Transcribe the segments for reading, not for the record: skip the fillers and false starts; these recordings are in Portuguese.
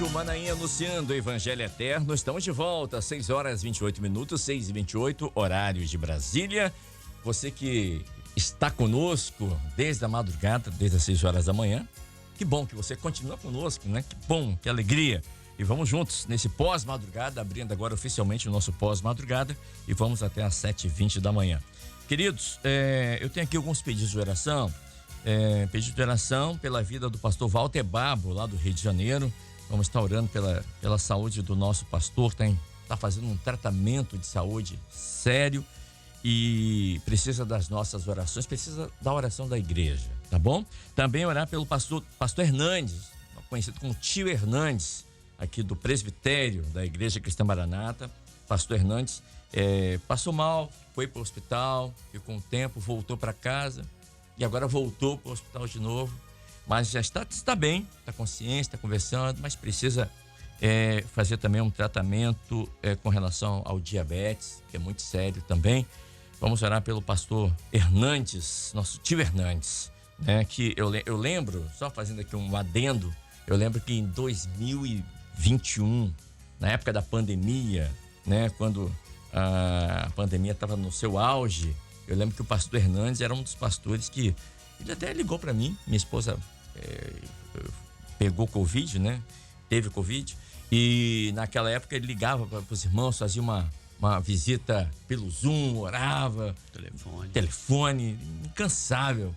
Rádio Manaim anunciando o Evangelho Eterno. Estamos de volta, 6 horas 28 minutos, 6h28, horário de Brasília. Você que está conosco desde a madrugada, desde as 6 horas da manhã. Que bom que você continua conosco, né? Que bom, que alegria. E vamos juntos nesse pós-madrugada, abrindo agora oficialmente o nosso pós-madrugada e vamos até às 7h20 da manhã. Queridos, eu tenho aqui alguns pedidos de oração. Pedido de oração pela vida do pastor Walter Babo, lá do Rio de Janeiro. Vamos estar orando pela saúde do nosso pastor, está fazendo um tratamento de saúde sério e precisa das nossas orações, precisa da oração da igreja, tá bom? Também orar pelo pastor Hernandes, conhecido como Tio Hernandes, aqui do presbitério da Igreja Cristã Maranata. Pastor Hernandes passou mal, foi para o hospital, ficou um tempo, voltou para casa e agora voltou para o hospital de novo. Mas já está bem, está consciente, está conversando, mas precisa fazer também um tratamento com relação ao diabetes, que é muito sério também. Vamos orar pelo pastor Hernandes, nosso tio Hernandes, né? Que eu lembro, só fazendo aqui um adendo, eu lembro que em 2021, na época da pandemia, né? Quando a pandemia estava no seu auge, eu lembro que o pastor Hernandes era um dos pastores que ele até ligou para mim. Minha esposa pegou Covid, né? Teve Covid. E naquela época ele ligava para os irmãos, fazia uma visita pelo Zoom, orava. Telefone, incansável.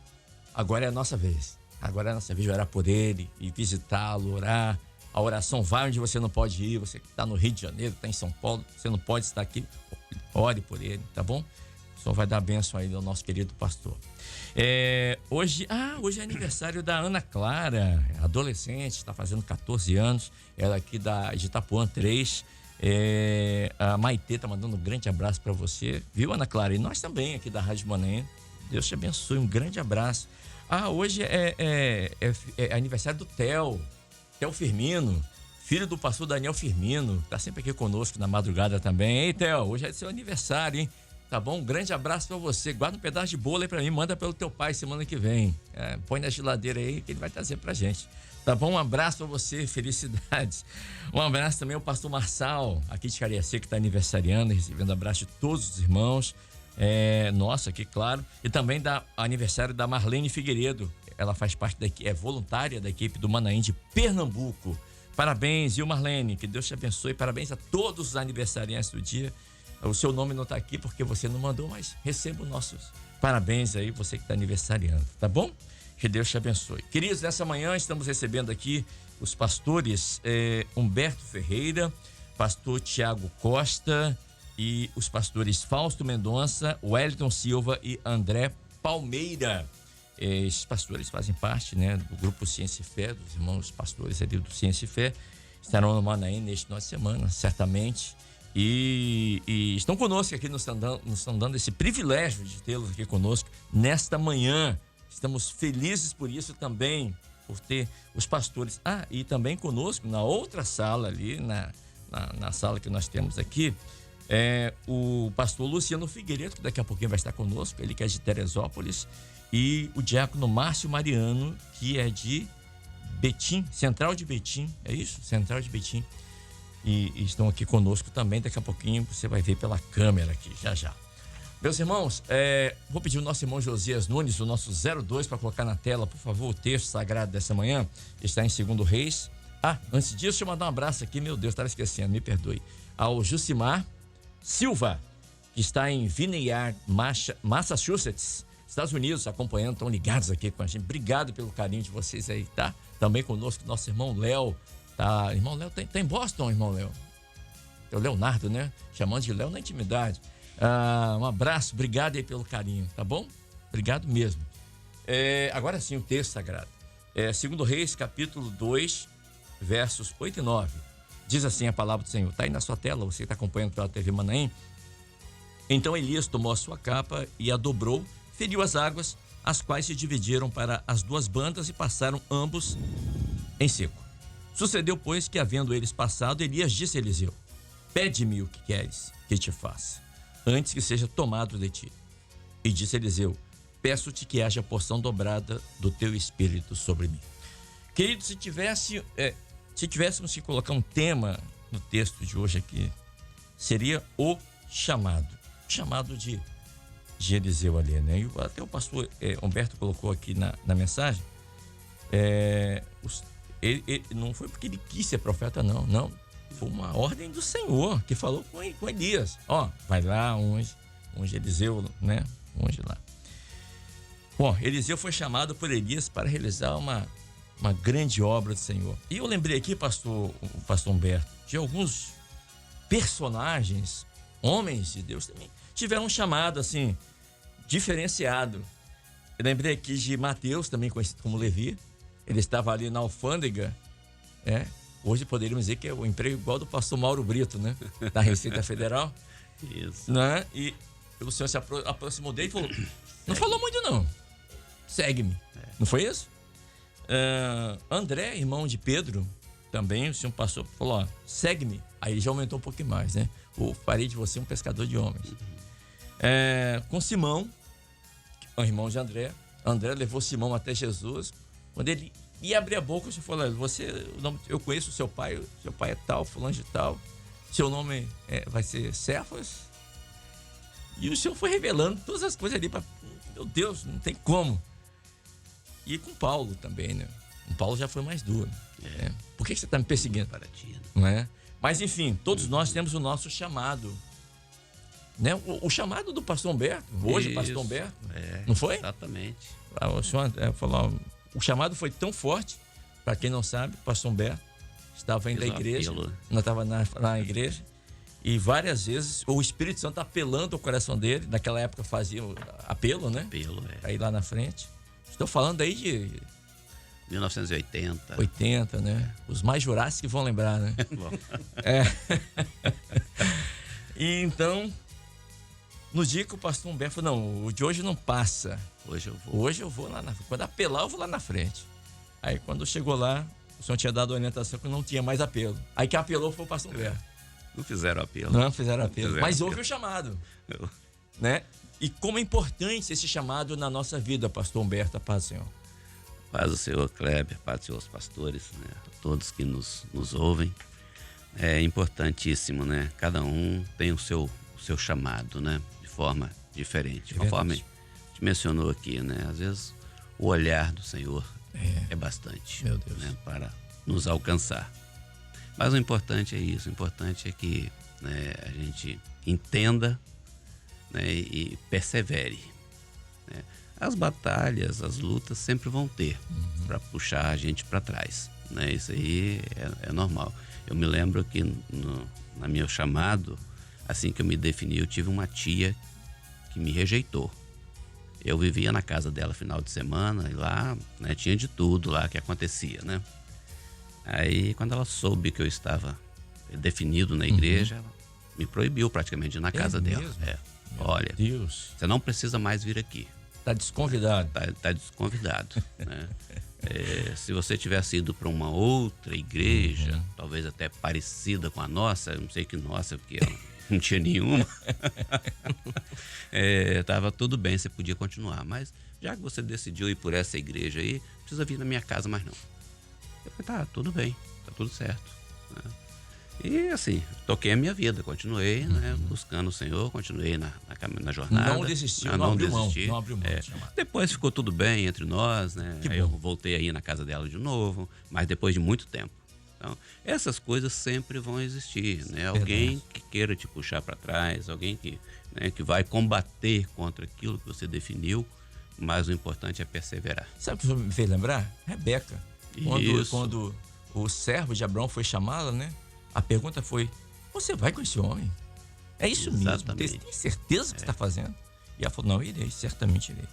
Agora é a nossa vez. Agora é a nossa vez de orar por ele e visitá-lo, orar. A oração vai onde você não pode ir. Você que está no Rio de Janeiro, está em São Paulo, você não pode estar aqui. Ore por ele, tá bom? O Senhor vai dar bênção aí ao nosso querido pastor. Hoje é aniversário da Ana Clara, adolescente, está fazendo 14 anos. Ela aqui de Itapuã 3. A Maitê tá mandando um grande abraço para você, viu, Ana Clara? E nós também aqui da Rádio Manaim. Deus te abençoe, um grande abraço. Hoje é aniversário do Theo Firmino, filho do pastor Daniel Firmino, tá sempre aqui conosco na madrugada também. Ei, Theo, hoje é seu aniversário, hein? Tá bom? Um grande abraço pra você. Guarda um pedaço de bolo aí pra mim, manda pelo teu pai semana que vem. Põe na geladeira aí que ele vai trazer pra gente. Tá bom? Um abraço pra você, felicidades. Um abraço também ao pastor Marçal, aqui de Cariacica, que tá aniversariando, recebendo abraço de todos os irmãos. Nossa, aqui, claro. E também aniversário da Marlene Figueiredo. Ela faz parte é voluntária da equipe do Manaim de Pernambuco. Parabéns, viu, Marlene? Que Deus te abençoe. Parabéns a todos os aniversariantes do dia. O seu nome não está aqui porque você não mandou, mas receba os nossos parabéns aí, você que está aniversariando, tá bom? Que Deus te abençoe. Queridos, nessa manhã estamos recebendo aqui os pastores Humberto Ferreira, pastor Tiago Costa e os pastores Fausto Mendonça, Wellington Silva e André Palmeira. Esses pastores fazem parte, né, do grupo Ciência e Fé, dos irmãos pastores ali do Ciência e Fé. Estarão no Manaim neste final de semana, certamente. E estão conosco aqui, nos estão dando esse privilégio de tê-los aqui conosco nesta manhã. Estamos felizes por isso também, por ter os pastores. E também conosco na outra sala ali, na sala que nós temos aqui, o pastor Luciano Figueiredo, que daqui a pouquinho vai estar conosco, ele que é de Teresópolis, e o diácono Márcio Mariano, que é de Betim, Central de Betim, é isso? Central de Betim. E estão aqui conosco também. Daqui a pouquinho você vai ver pela câmera aqui, já. Meus irmãos, vou pedir o nosso irmão Josias Nunes, o nosso 02, para colocar na tela, por favor, o texto sagrado dessa manhã. Está em 2 Reis. Antes disso, deixa eu mandar um abraço aqui, meu Deus, estava esquecendo, me perdoe. Ao Jucimar Silva, que está em Vineyard, Massachusetts, Estados Unidos, acompanhando, estão ligados aqui com a gente. Obrigado pelo carinho de vocês aí, tá? Também conosco, nosso irmão Léo. Tá, irmão Léo, tá em Boston, irmão Léo. É o Leonardo, né? Chamando de Léo na intimidade. Um abraço, obrigado aí pelo carinho, tá bom? Obrigado mesmo. Agora sim, o texto sagrado. 2 Reis, capítulo 2, versos 8 e 9. Diz assim a palavra do Senhor. Tá aí na sua tela, você está acompanhando pela TV Manaim. Então Elias tomou a sua capa e a dobrou, feriu as águas, as quais se dividiram para as duas bandas e passaram ambos em seco. Sucedeu, pois, que havendo eles passado, Elias disse a Eliseu: pede-me o que queres que te faça, antes que seja tomado de ti. E disse Eliseu: peço-te que haja porção dobrada do teu espírito sobre mim. Querido, se tivesse Se tivéssemos que colocar um tema no texto de hoje aqui, seria o chamado. O chamado de Eliseu ali, né? E até o pastor Humberto colocou aqui na mensagem. Ele não foi porque ele quis ser profeta, não. Foi uma ordem do Senhor que falou com Elias. Vai lá, unge Eliseu, né? Unge lá. Bom, Eliseu foi chamado por Elias para realizar uma grande obra do Senhor. E eu lembrei aqui, pastor Humberto, de alguns personagens, homens de Deus também, tiveram um chamado assim, diferenciado. Eu lembrei aqui de Mateus, também conhecido como Levi. Ele estava ali na alfândega, hoje poderíamos dizer que é o emprego igual do pastor Mauro Brito, né? Da Receita Federal. Isso. Né? E o Senhor se aproximou dele e falou, não falou muito não, segue-me. Não foi isso? André, irmão de Pedro, também o Senhor passou, falou, segue-me. Aí já aumentou um pouquinho mais, né? Farei de você um pescador de homens. Com Simão, o irmão de André levou Simão até Jesus. Quando ele ia abrir a boca, o Senhor falou, eu conheço o seu pai é tal, fulano de tal, seu nome vai ser Cefas. E o Senhor foi revelando todas as coisas ali, meu Deus, não tem como. E com Paulo também, né? O Paulo já foi mais duro. Por que você está me perseguindo? Para ti, né? Não é? Mas enfim, todos nós temos o nosso chamado. Né? O chamado do pastor Humberto, hoje, pastor Humberto, não foi? Exatamente. O senhor falou, o chamado foi tão forte, para quem não sabe, o pastor Humberto estava indo à igreja, não estava na igreja, e várias vezes o Espírito Santo apelando ao coração dele, naquela época fazia apelo, né? Apelo, para ir lá na frente. Estou falando aí de 1980. 80, né? Os mais jurássicos vão lembrar, né? E então, no dia que o pastor Humberto falou, não, o de hoje não passa. Hoje eu vou lá na frente. Quando apelar, eu vou lá na frente. Aí quando chegou lá, o senhor tinha dado a orientação que não tinha mais apelo. Aí quem apelou foi o pastor Humberto. Não fizeram apelo. Não fizeram apelo. Mas houve o chamado. Né? E como é importante esse chamado na nossa vida, pastor Humberto, a paz do Senhor. Paz do Senhor Kleber, paz dos seus pastores, né? Todos que nos ouvem. É importantíssimo, né? Cada um tem o seu chamado, né? De forma diferente. Conforme a gente mencionou aqui, né? Às vezes o olhar do Senhor é bastante, meu Deus, né? Para nos alcançar. Mas o importante é isso. O importante é que, né, a gente entenda, né, e persevere, né? As batalhas, as lutas sempre vão ter para puxar a gente para trás, né? Isso aí é normal. Eu me lembro que no meu chamado, assim que eu me defini, eu tive uma tia que me rejeitou. Eu vivia na casa dela final de semana e lá, né, tinha de tudo lá que acontecia, né? Aí quando ela soube que eu estava definido na igreja, ela me proibiu praticamente de ir na casa dela. Olha, Deus, você não precisa mais vir aqui. Tá desconvidado. Tá desconvidado, né? Se você tivesse ido para uma outra igreja, talvez até parecida com a nossa, eu não sei que nossa, porque ela não tinha nenhuma, tava tudo bem, você podia continuar. Mas já que você decidiu ir por essa igreja aí, não precisa vir na minha casa mais não. Eu falei, tá, tudo bem, tá tudo certo, né? E assim, toquei a minha vida, continuei, né, buscando o Senhor, continuei na jornada. Não desistiu, não abriu mão. Depois ficou tudo bem entre nós, né? Aí eu voltei aí na casa dela de novo, mas depois de muito tempo. Então, essas coisas sempre vão existir, né? Alguém que queira te puxar para trás, alguém que, né, que vai combater contra aquilo que você definiu, mas o importante é perseverar. Sabe o que me fez lembrar? Rebeca. Quando o servo de Abraão foi chamado, né? A pergunta foi, você vai com esse homem? É isso mesmo? Tem certeza que você está fazendo? E ela falou, não, irei, certamente irei.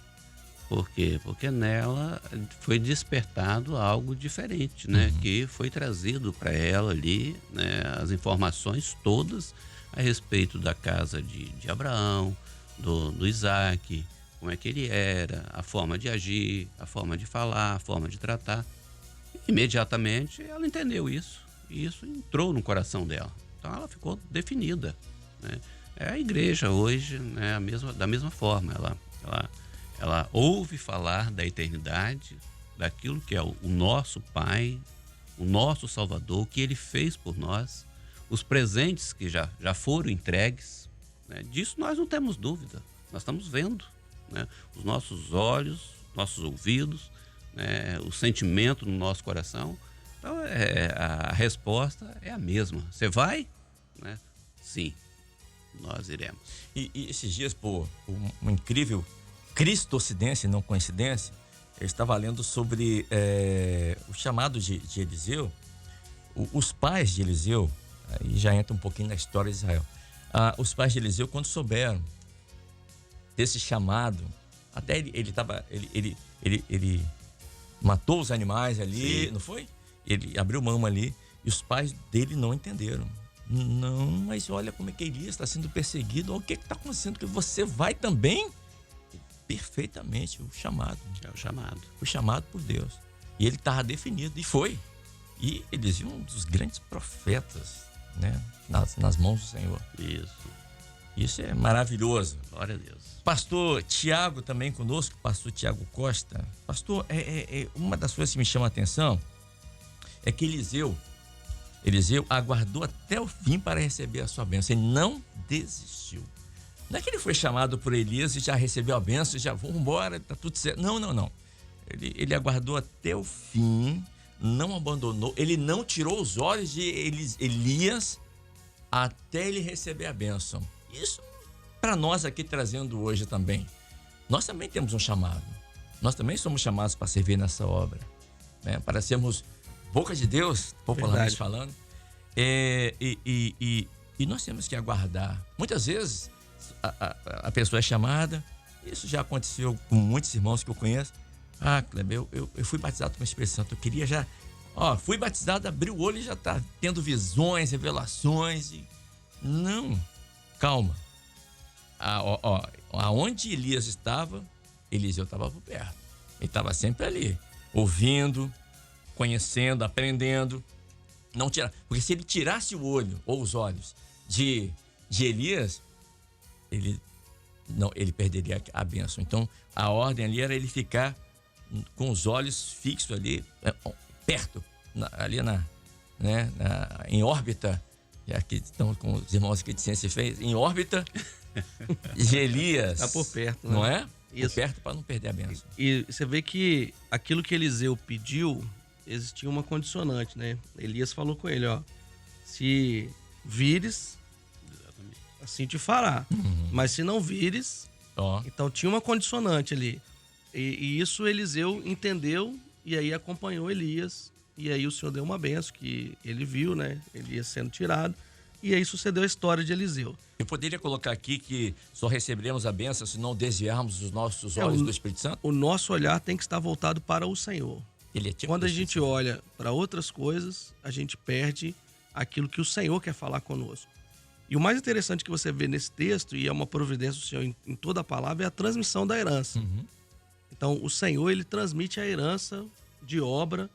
Por quê? Porque nela foi despertado algo diferente, né? Que foi trazido para ela ali, né, as informações todas a respeito da casa de Abraão, do Isaac, como é que ele era, a forma de agir, a forma de falar, a forma de tratar. Imediatamente ela entendeu isso. E isso entrou no coração dela. Então ela ficou definida, né? A igreja hoje, né, da mesma forma. Ela ouve falar da eternidade, daquilo que é o nosso Pai, o nosso Salvador, o que ele fez por nós, os presentes que já foram entregues, né? Disso nós não temos dúvida, nós estamos vendo, né? Os nossos olhos, nossos ouvidos, né? O sentimento no nosso coração. Então a resposta é a mesma. Você vai? Né? Sim, nós iremos. E esses dias, pô, uma incrível cristocidência, não coincidência, eu estava lendo sobre o chamado de Eliseu. Os pais de Eliseu, aí já entra um pouquinho na história de Israel. Os pais de Eliseu, quando souberam desse chamado, até ele matou os animais ali, sim, não foi? Ele abriu mão ali e os pais dele não entenderam. Não, mas olha como é que Elias está sendo perseguido, olha o que está acontecendo, que você vai também? Perfeitamente, o chamado. É o chamado. Foi chamado por Deus. E ele estava definido, e foi. E eles viam um dos grandes profetas, né, nas mãos do Senhor. Isso é maravilhoso. Glória a Deus. Pastor Tiago também conosco, pastor Tiago Costa. Pastor, uma das coisas que me chama a atenção é que Eliseu aguardou até o fim para receber a sua bênção. Ele não desistiu. Não é que ele foi chamado por Elias e já recebeu a bênção, já vamos embora, tá tudo certo. Não. Ele aguardou até o fim, não abandonou, ele não tirou os olhos de Elias até ele receber a bênção. Isso para nós aqui trazendo hoje também. Nós também temos um chamado. Nós também somos chamados para servir nessa obra, né? Para sermos boca de Deus, popularmente falando. E nós temos que aguardar. Muitas vezes a pessoa é chamada, isso já aconteceu com muitos irmãos que eu conheço. Kleber, eu fui batizado com o Espírito Santo, eu queria já... fui batizado, abri o olho e já está tendo visões, revelações. Não, calma. Aonde Elias estava, Eliseu estava por perto. Ele estava sempre ali, ouvindo, conhecendo, aprendendo. Não tirar, porque se ele tirasse o olho ou os olhos de Elias, ele perderia a bênção. Então, a ordem ali era ele ficar com os olhos fixos ali, perto, em órbita, já que estão com os irmãos aqui de ciência fez, em órbita de Elias. Está por perto, né? Não é? Isso. Por perto para não perder a bênção. E você vê que aquilo que Eliseu pediu, existia uma condicionante, né? Elias falou com ele, se vires, assim te fará. Uhum. Mas se não vires, então tinha uma condicionante ali. E isso Eliseu entendeu e aí acompanhou Elias. E aí o Senhor deu uma benção que ele viu, né? Elias sendo tirado. E aí sucedeu a história de Eliseu. Eu poderia colocar aqui que só receberemos a bênção se não desviarmos os nossos olhos do Espírito Santo? O nosso olhar tem que estar voltado para o Senhor. Quando a gente olha para outras coisas, a gente perde aquilo que o Senhor quer falar conosco. E o mais interessante que você vê nesse texto, e é uma providência do Senhor em toda a palavra, é a transmissão da herança. Uhum. Então, o Senhor, ele transmite a herança de obra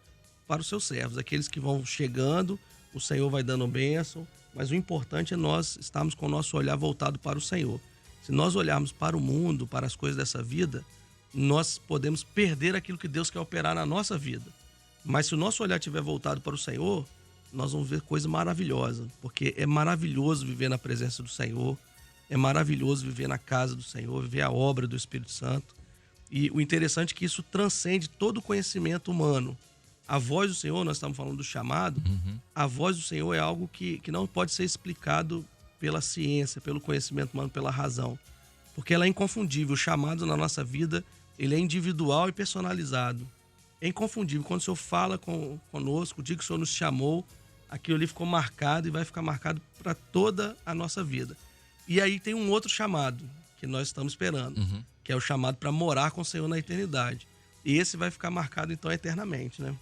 para os seus servos. Aqueles que vão chegando, o Senhor vai dando bênção, mas o importante é nós estarmos com o nosso olhar voltado para o Senhor. Se nós olharmos para o mundo, para as coisas dessa vida, nós podemos perder aquilo que Deus quer operar na nossa vida. Mas se o nosso olhar estiver voltado para o Senhor, nós vamos ver coisa maravilhosa, porque é maravilhoso viver na presença do Senhor, é maravilhoso viver na casa do Senhor, viver a obra do Espírito Santo. E o interessante é que isso transcende todo o conhecimento humano. A voz do Senhor, nós estamos falando do chamado, a voz do Senhor é algo que não pode ser explicado pela ciência, pelo conhecimento humano, pela razão. Porque ela é inconfundível. O chamado na nossa vida, ele é individual e personalizado. É inconfundível. Quando o Senhor fala conosco, o dia que o Senhor nos chamou, aquilo ali ficou marcado e vai ficar marcado para toda a nossa vida. E aí tem um outro chamado que nós estamos esperando, que é o chamado para morar com o Senhor na eternidade. E esse vai ficar marcado, então, eternamente, né?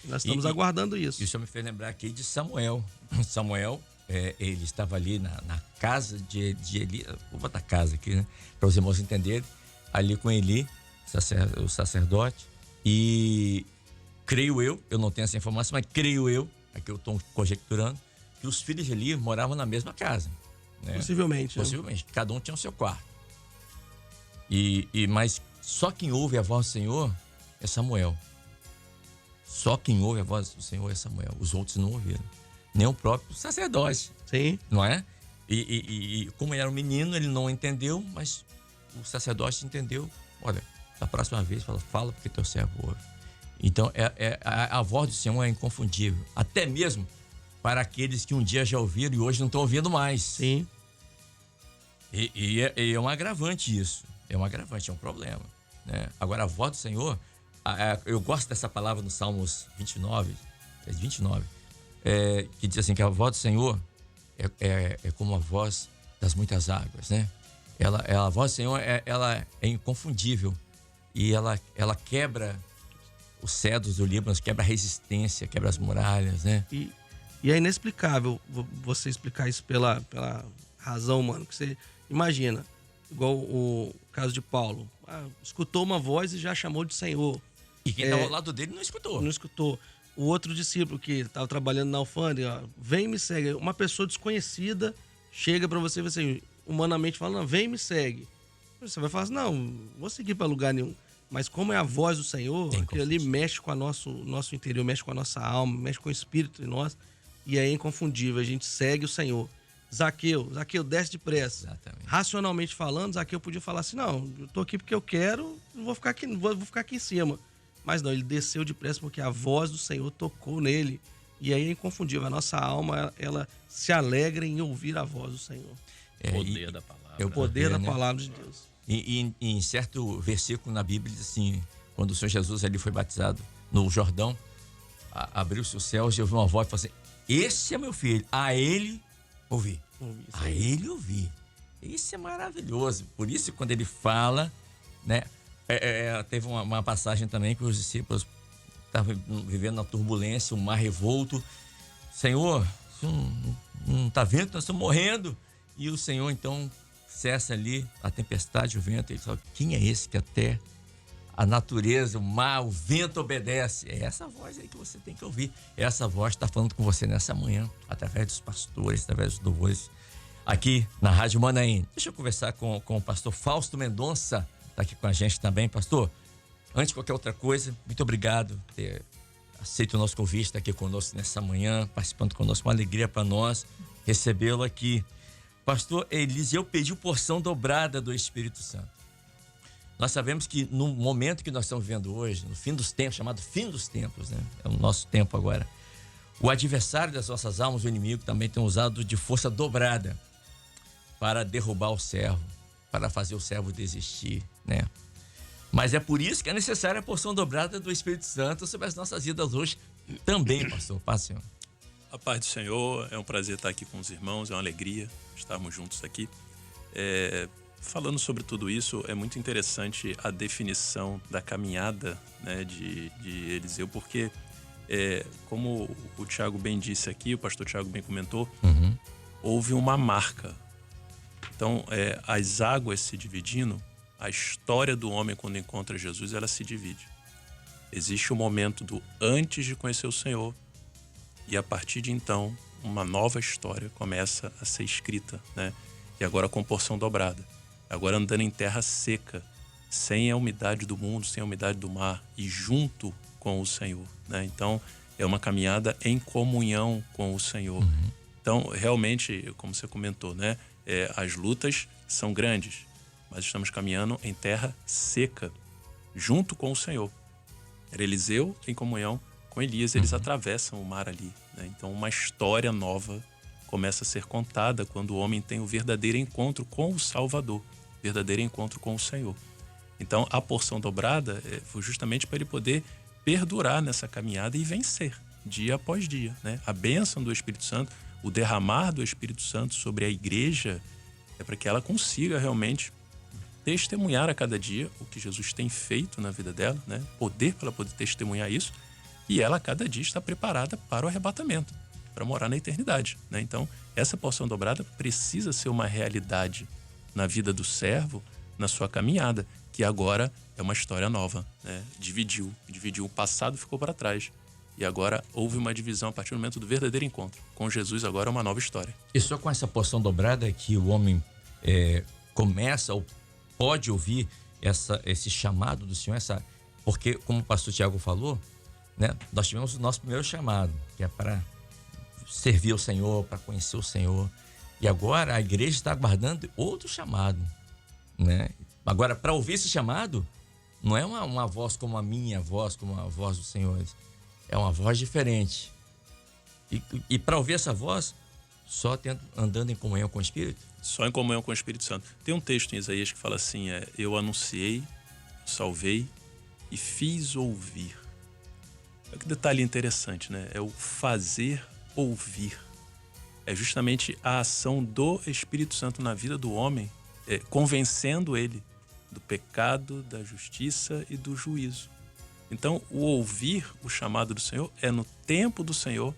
Nós estamos aguardando isso. Isso me fez lembrar aqui de Samuel. Samuel, ele estava ali na casa de Eli. Vou botar casa aqui, né? Para os irmãos entenderem. Ali com Eli, o sacerdote. E creio eu não tenho essa informação, mas creio eu, aqui eu estou conjecturando, que os filhos de Eli moravam na mesma casa. Né? Possivelmente. Possivelmente. Né? Cada um tinha o seu quarto. Mas só quem ouve a voz do Senhor é Samuel. Só quem ouve a voz do Senhor é Samuel. Os outros não ouviram. Nem o próprio sacerdote. Sim. Não é? E como ele era um menino, ele não entendeu, mas o sacerdote entendeu. Olha, da próxima vez, fala porque teu servo ouve. Então, a voz do Senhor é inconfundível. Até mesmo para aqueles que um dia já ouviram e hoje não estão ouvindo mais. Sim. E é um agravante isso. É um agravante, é um problema. Né? Agora, a voz do Senhor, eu gosto dessa palavra no Salmos 29, que diz assim, que a voz do Senhor é como a voz das muitas águas, né? A voz do Senhor, ela é inconfundível e ela quebra os cedros do Líbano, quebra a resistência, quebra as muralhas, né? E é inexplicável você explicar isso pela razão, mano, que você imagina, igual o caso de Paulo, escutou uma voz e já chamou de Senhor. E quem estava ao lado dele não escutou. Não escutou. O outro discípulo que estava trabalhando na alfândega, vem e me segue. Uma pessoa desconhecida chega para você e assim, humanamente falando, vem e me segue. Você vai falar assim, não vou seguir para lugar nenhum. Mas como é a voz do Senhor, que ali mexe com o nosso interior, mexe com a nossa alma, mexe com o espírito de nós, e é inconfundível, a gente segue o Senhor. Zaqueu, desce depressa. Exatamente. Racionalmente falando, Zaqueu podia falar assim, não, eu tô aqui porque eu quero, não vou ficar aqui em cima. Mas não, ele desceu depressa porque a voz do Senhor tocou nele. E aí é inconfundível, a nossa alma, ela se alegra em ouvir a voz do Senhor. O poder da palavra. É o poder da palavra de Deus. E em certo versículo na Bíblia diz assim, quando o Senhor Jesus ali foi batizado no Jordão, abriu-se os céus e ouviu uma voz e falou assim, esse é meu filho, a ele ouvi. A ele ouvi. Isso é maravilhoso. Por isso, quando ele fala, né? Teve uma passagem também que os discípulos estavam vivendo na turbulência, um mar revolto. Senhor, não está vendo? Nós estamos morrendo. E o Senhor, então, cessa ali a tempestade, o vento. Ele fala, quem é esse que até a natureza, o mar, o vento obedece? É essa voz aí que você tem que ouvir. Essa voz está falando com você nessa manhã, através dos pastores, através dos louvores, aqui na Rádio Manaim. Deixa eu conversar com o pastor Fausto Mendonça, está aqui com a gente também. Pastor, antes de qualquer outra coisa, muito obrigado por ter aceito o nosso convite, estar aqui conosco nessa manhã, participando conosco, uma alegria para nós recebê-lo aqui. Pastor Eliseu pediu porção dobrada do Espírito Santo. Nós sabemos que no momento que nós estamos vivendo hoje, no fim dos tempos, chamado fim dos tempos, né? É o nosso tempo agora. O adversário das nossas almas, o inimigo, também tem usado de força dobrada para derrubar o servo, para fazer o servo desistir, né? Mas é por isso que é necessária a porção dobrada do Espírito Santo sobre as nossas vidas hoje também, pastor. Paz, Senhor. A paz do Senhor, é um prazer estar aqui com os irmãos, é uma alegria estarmos juntos aqui. Falando sobre tudo isso, é muito interessante a definição da caminhada, né, de Eliseu, porque, como o Tiago bem disse aqui, o pastor Tiago bem comentou, houve uma marca. Então, as águas se dividindo, a história do homem quando encontra Jesus, ela se divide. Existe o momento do antes de conhecer o Senhor, e a partir de então, uma nova história começa a ser escrita, né? E agora com porção dobrada. Agora andando em terra seca, sem a umidade do mundo, sem a umidade do mar, e junto com o Senhor, né? Então, é uma caminhada em comunhão com o Senhor. Então, realmente, como você comentou, né? As lutas são grandes, mas estamos caminhando em terra seca, junto com o Senhor. Era Eliseu em comunhão com Elias, eles atravessam o mar ali, né? Então, uma história nova começa a ser contada quando o homem tem o verdadeiro encontro com o Salvador, verdadeiro encontro com o Senhor. Então, a porção dobrada foi justamente para ele poder perdurar nessa caminhada e vencer, dia após dia, né? A bênção do Espírito Santo, o derramar do Espírito Santo sobre a igreja, é para que ela consiga realmente testemunhar a cada dia o que Jesus tem feito na vida dela, né? Poder para ela poder testemunhar isso, e ela a cada dia está preparada para o arrebatamento, para morar na eternidade, né? Então, essa porção dobrada precisa ser uma realidade na vida do servo, na sua caminhada, que agora é uma história nova, né? Dividiu o passado, ficou para trás. E agora houve uma divisão a partir do momento do verdadeiro encontro. Com Jesus agora é uma nova história. E só com essa porção dobrada que o homem começa ou pode ouvir esse chamado do Senhor, porque, como o pastor Tiago falou, né? Nós tivemos o nosso primeiro chamado, que é para servir o Senhor, para conhecer o Senhor. E agora a igreja está aguardando outro chamado, né? Agora, para ouvir esse chamado, não é uma voz como a minha voz, como a voz do Senhor. É uma voz diferente. E para ouvir essa voz, só andando em comunhão com o Espírito? Só em comunhão com o Espírito Santo. Tem um texto em Isaías que fala assim, eu anunciei, salvei e fiz ouvir. É que detalhe interessante, né? É o fazer ouvir. É justamente a ação do Espírito Santo na vida do homem, convencendo ele do pecado, da justiça e do juízo. Então, o ouvir o chamado do Senhor é no tempo do Senhor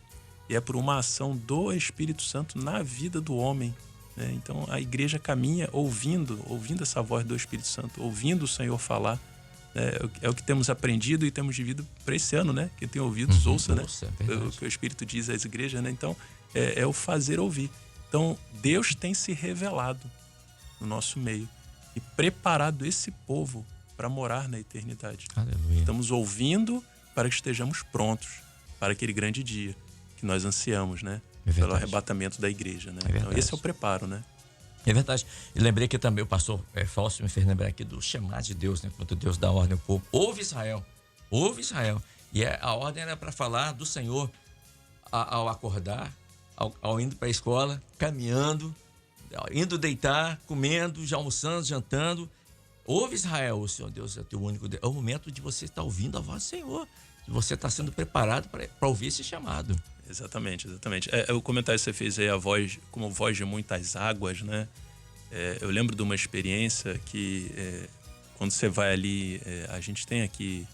e é por uma ação do Espírito Santo na vida do homem, né? Então, a igreja caminha ouvindo essa voz do Espírito Santo, ouvindo o Senhor falar. É o que temos aprendido e temos vivido para esse ano, né? Quem tem ouvidos, ouça, né? O que o Espírito diz às igrejas, né? Então, é o fazer ouvir. Então, Deus tem se revelado no nosso meio e preparado esse povo para morar na eternidade. Aleluia. Estamos ouvindo para que estejamos prontos para aquele grande dia que nós ansiamos, né? Pelo arrebatamento da igreja, né? Então, esse é o preparo, né? É verdade. E lembrei que também o pastor Fausto me fez lembrar aqui do chamado de Deus, né? Quando Deus dá ordem ao povo. Ouve Israel. Ouve Israel. E a ordem era para falar do Senhor ao acordar, ao indo para a escola, caminhando, indo deitar, comendo, já almoçando, jantando. Ouve Israel, o Senhor Deus é teu único Deus. É o momento de você estar ouvindo a voz do Senhor. De você estar sendo preparado para ouvir esse chamado. Exatamente. O comentário que você fez aí, a voz, como voz de muitas águas, né? Eu lembro de uma experiência que quando você vai ali, a gente tem aqui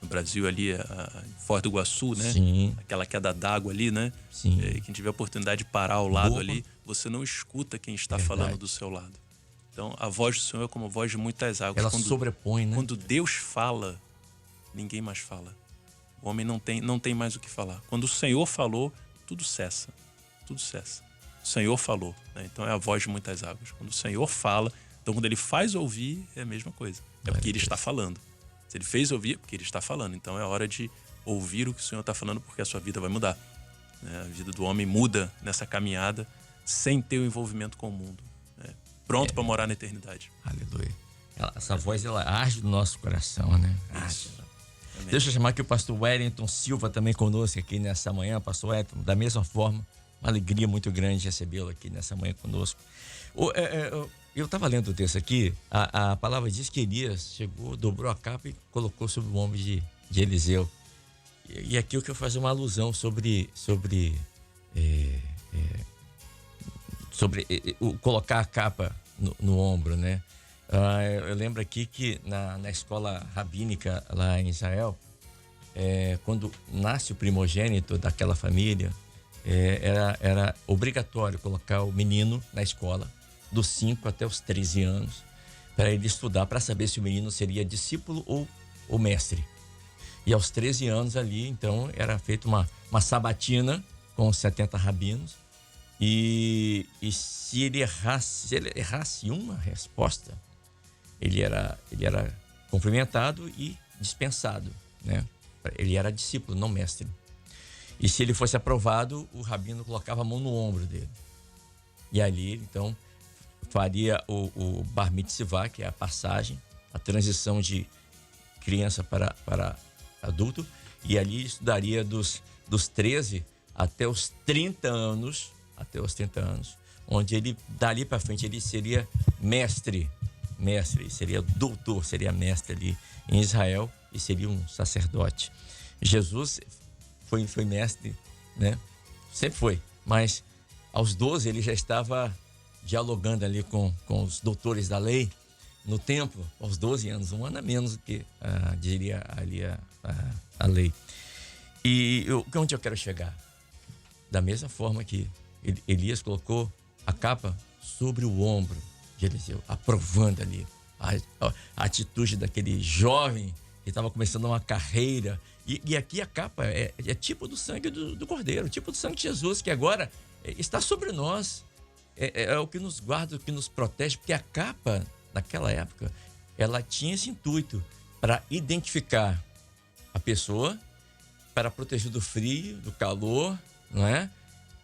no Brasil ali, em Foz do Iguaçu, né? Sim. Aquela queda d'água ali, né? Sim. Quem tiver a oportunidade de parar ao lado ali, você não escuta quem está falando do seu lado. Então, a voz do Senhor é como a voz de muitas águas. Ela sobrepõe, né? Quando Deus fala, ninguém mais fala. O homem não tem mais o que falar. Quando o Senhor falou, tudo cessa. Tudo cessa. O Senhor falou, né? Então é a voz de muitas águas. Quando o Senhor fala, então quando ele faz ouvir, é a mesma coisa. É porque ele está falando. Se ele fez ouvir, é porque ele está falando. Então é hora de ouvir o que o Senhor está falando, porque a sua vida vai mudar, né? A vida do homem muda nessa caminhada sem ter o envolvimento com o mundo, né? Pronto para morar na eternidade. Aleluia. Essa voz, ela arde no nosso coração, né? Arde. Deixa eu chamar aqui o pastor Wellington Silva também conosco aqui nessa manhã. Pastor Wellington, da mesma forma, uma alegria muito grande recebê-lo aqui nessa manhã conosco. Eu estava lendo o texto aqui, a palavra diz que Elias chegou, dobrou a capa e colocou sobre o ombro de Eliseu. E aqui eu quero fazer uma alusão sobre colocar a capa no ombro, né? Eu lembro aqui que na escola rabínica lá em Israel, quando nasce o primogênito daquela família, era obrigatório colocar o menino na escola dos 5 até os 13 anos para ele estudar, para saber se o menino seria discípulo ou mestre. E aos 13 anos ali, então, era feita uma sabatina com os 70 rabinos, e se ele errasse uma resposta, ele era cumprimentado e dispensado, né? Ele era discípulo, não mestre. E se ele fosse aprovado, o rabino colocava a mão no ombro dele. E ali, então, faria o bar mitzvah, que é a passagem, a transição de criança para adulto. E ali estudaria dos 13 até os 30 anos, onde ele, dali para frente, ele seria mestre, seria doutor, seria mestre ali em Israel e seria um sacerdote. Jesus foi mestre, né? Sempre foi, mas aos 12 ele já estava dialogando ali com os doutores da lei no templo, aos 12 anos, um ano a menos do que diria ali a lei. E onde eu quero chegar? Da mesma forma que Elias colocou a capa sobre o ombro de Eliseu, aprovando ali a atitude daquele jovem que estava começando uma carreira. E aqui a capa é tipo do sangue do Cordeiro, tipo do sangue de Jesus, que agora está sobre nós. É o que nos guarda, o que nos protege, porque a capa, naquela época, ela tinha esse intuito para identificar a pessoa para proteger do frio, do calor, não é?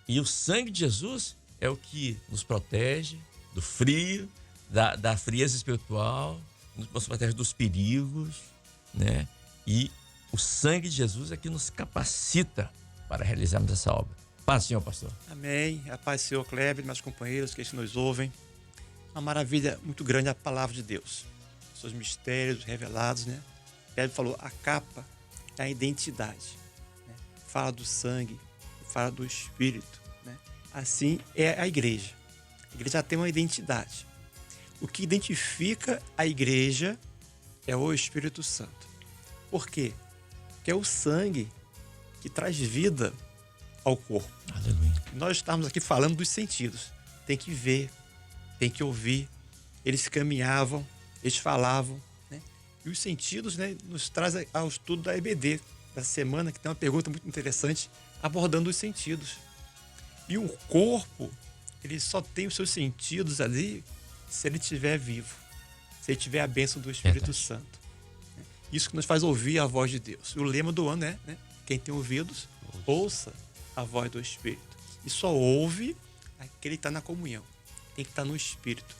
E o sangue de Jesus é o que nos protege do frio, da frieza espiritual, nos protege dos perigos, né? E o sangue de Jesus é que nos capacita para realizarmos essa obra. Paz, Senhor, pastor. Amém. A paz, Senhor Kleber, meus companheiros que nos ouvem. Uma maravilha muito grande a palavra de Deus. Seus mistérios revelados, né? Kleber falou, a capa é a identidade. Né? Fala do sangue, fala do Espírito. Né? Assim é a igreja. A igreja tem uma identidade. O que identifica a igreja é o Espírito Santo. Por quê? Porque é o sangue que traz vida ao corpo. Aleluia. Nós estamos aqui falando dos sentidos. Tem que ver, tem que ouvir. Eles caminhavam, eles falavam. Né? E os sentidos, né, nos traz ao estudo da EBD da semana, que tem uma pergunta muito interessante abordando os sentidos. E o corpo, ele só tem os seus sentidos ali se ele estiver vivo, se ele tiver a bênção do Espírito Santo. Isso que nos faz ouvir a voz de Deus. O lema do ano é, né? Quem tem ouvidos, ouça a voz do Espírito. E só ouve aquele que está na comunhão. Tem que estar no Espírito.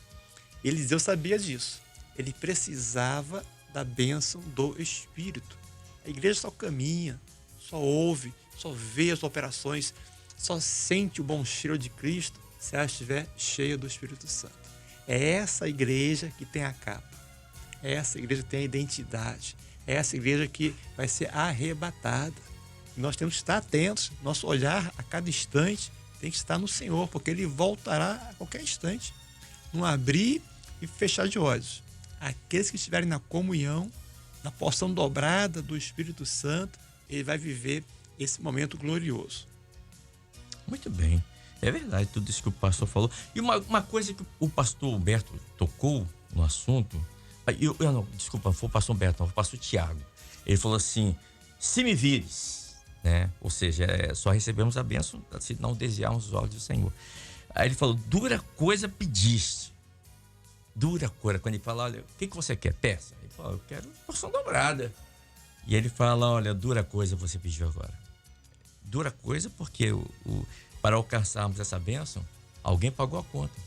Eliseu sabia disso. Ele precisava da bênção do Espírito. A igreja só caminha, só ouve, só vê as operações, só sente o bom cheiro de Cristo se ela estiver cheia do Espírito Santo. É essa igreja que tem a capa. É essa igreja que tem a identidade. É essa igreja que vai ser arrebatada. E nós temos que estar atentos. Nosso olhar a cada instante tem que estar no Senhor, porque Ele voltará a qualquer instante. Não abrir e fechar de olhos. Aqueles que estiverem na comunhão, na porção dobrada do Espírito Santo, ele vai viver esse momento glorioso. Muito bem. É verdade tudo isso que o pastor falou. E uma coisa que o pastor Humberto tocou no assunto... Desculpa, foi o pastor Humberto, não, foi o pastor Tiago. Ele falou assim, se me vires, né? Ou seja, só recebemos a bênção se não desviarmos os olhos do Senhor. Aí ele falou, dura coisa pediste. Dura coisa. Quando ele fala, olha, o que você quer? Peça. Ele fala, eu quero porção dobrada. E ele fala, olha, dura coisa você pediu agora. Dura coisa porque para alcançarmos essa bênção, alguém pagou a conta.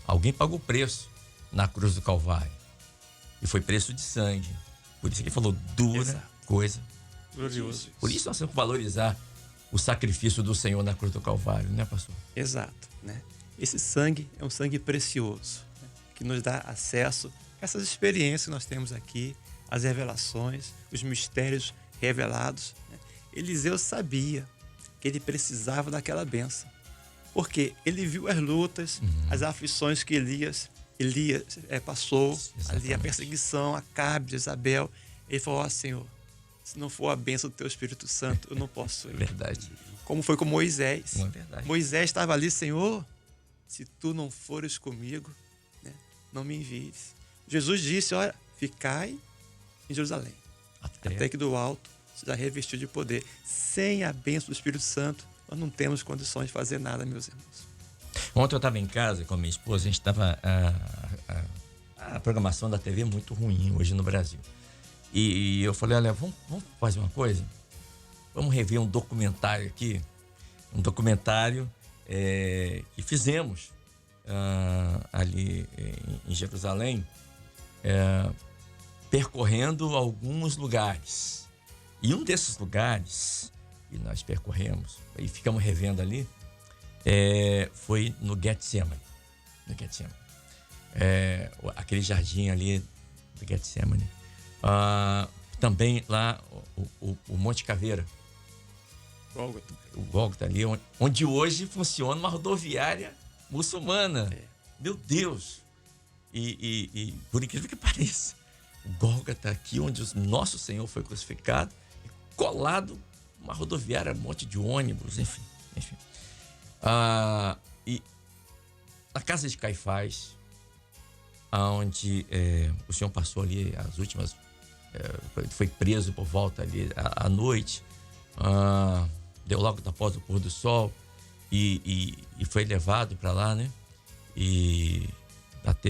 Alguém pagou o preço na cruz do Calvário. E foi preço de sangue. Por isso que ele falou, dura coisa. Glorioso. Por isso nós temos que valorizar o sacrifício do Senhor na cruz do Calvário, né, pastor? Exato. Né? Esse sangue é um sangue precioso, né? Que nos dá acesso a essas experiências que nós temos aqui, as revelações, os mistérios revelados. Né? Eliseu sabia que ele precisava daquela bênção. Porque ele viu as lutas, as aflições que Elias passou. Exatamente. Ali a perseguição, Acabe, Jezabel. Ele falou, Senhor, se não for a bênção do teu Espírito Santo, eu não posso ir. Verdade. Como foi com Moisés. É verdade. Moisés estava ali, Senhor, se tu não fores comigo, né, não me envies. Jesus disse, olha, ficai em Jerusalém. Até que do alto seja revestido de poder. Sem a bênção do Espírito Santo, nós não temos condições de fazer nada, meus irmãos. Ontem eu estava em casa com a minha esposa, a gente estava... A programação da TV é muito ruim hoje no Brasil. E eu falei, olha, vamos fazer uma coisa? Vamos rever um documentário aqui. Um documentário que fizemos ali em Jerusalém, percorrendo alguns lugares. E um desses lugares que nós percorremos, e ficamos revendo ali, foi no Getsemane. Aquele jardim ali do Getsemane. Também lá o Monte Caveira. O Gólgota ali, onde hoje funciona uma rodoviária muçulmana. Meu Deus! E por incrível que pareça, o Gólgota aqui, onde o nosso Senhor foi crucificado, colado uma rodoviária, um monte de ônibus, enfim. E a casa de Caifás, onde o Senhor passou ali as últimas... foi preso por volta ali à noite, deu logo após o pôr do sol e foi levado para lá, né? E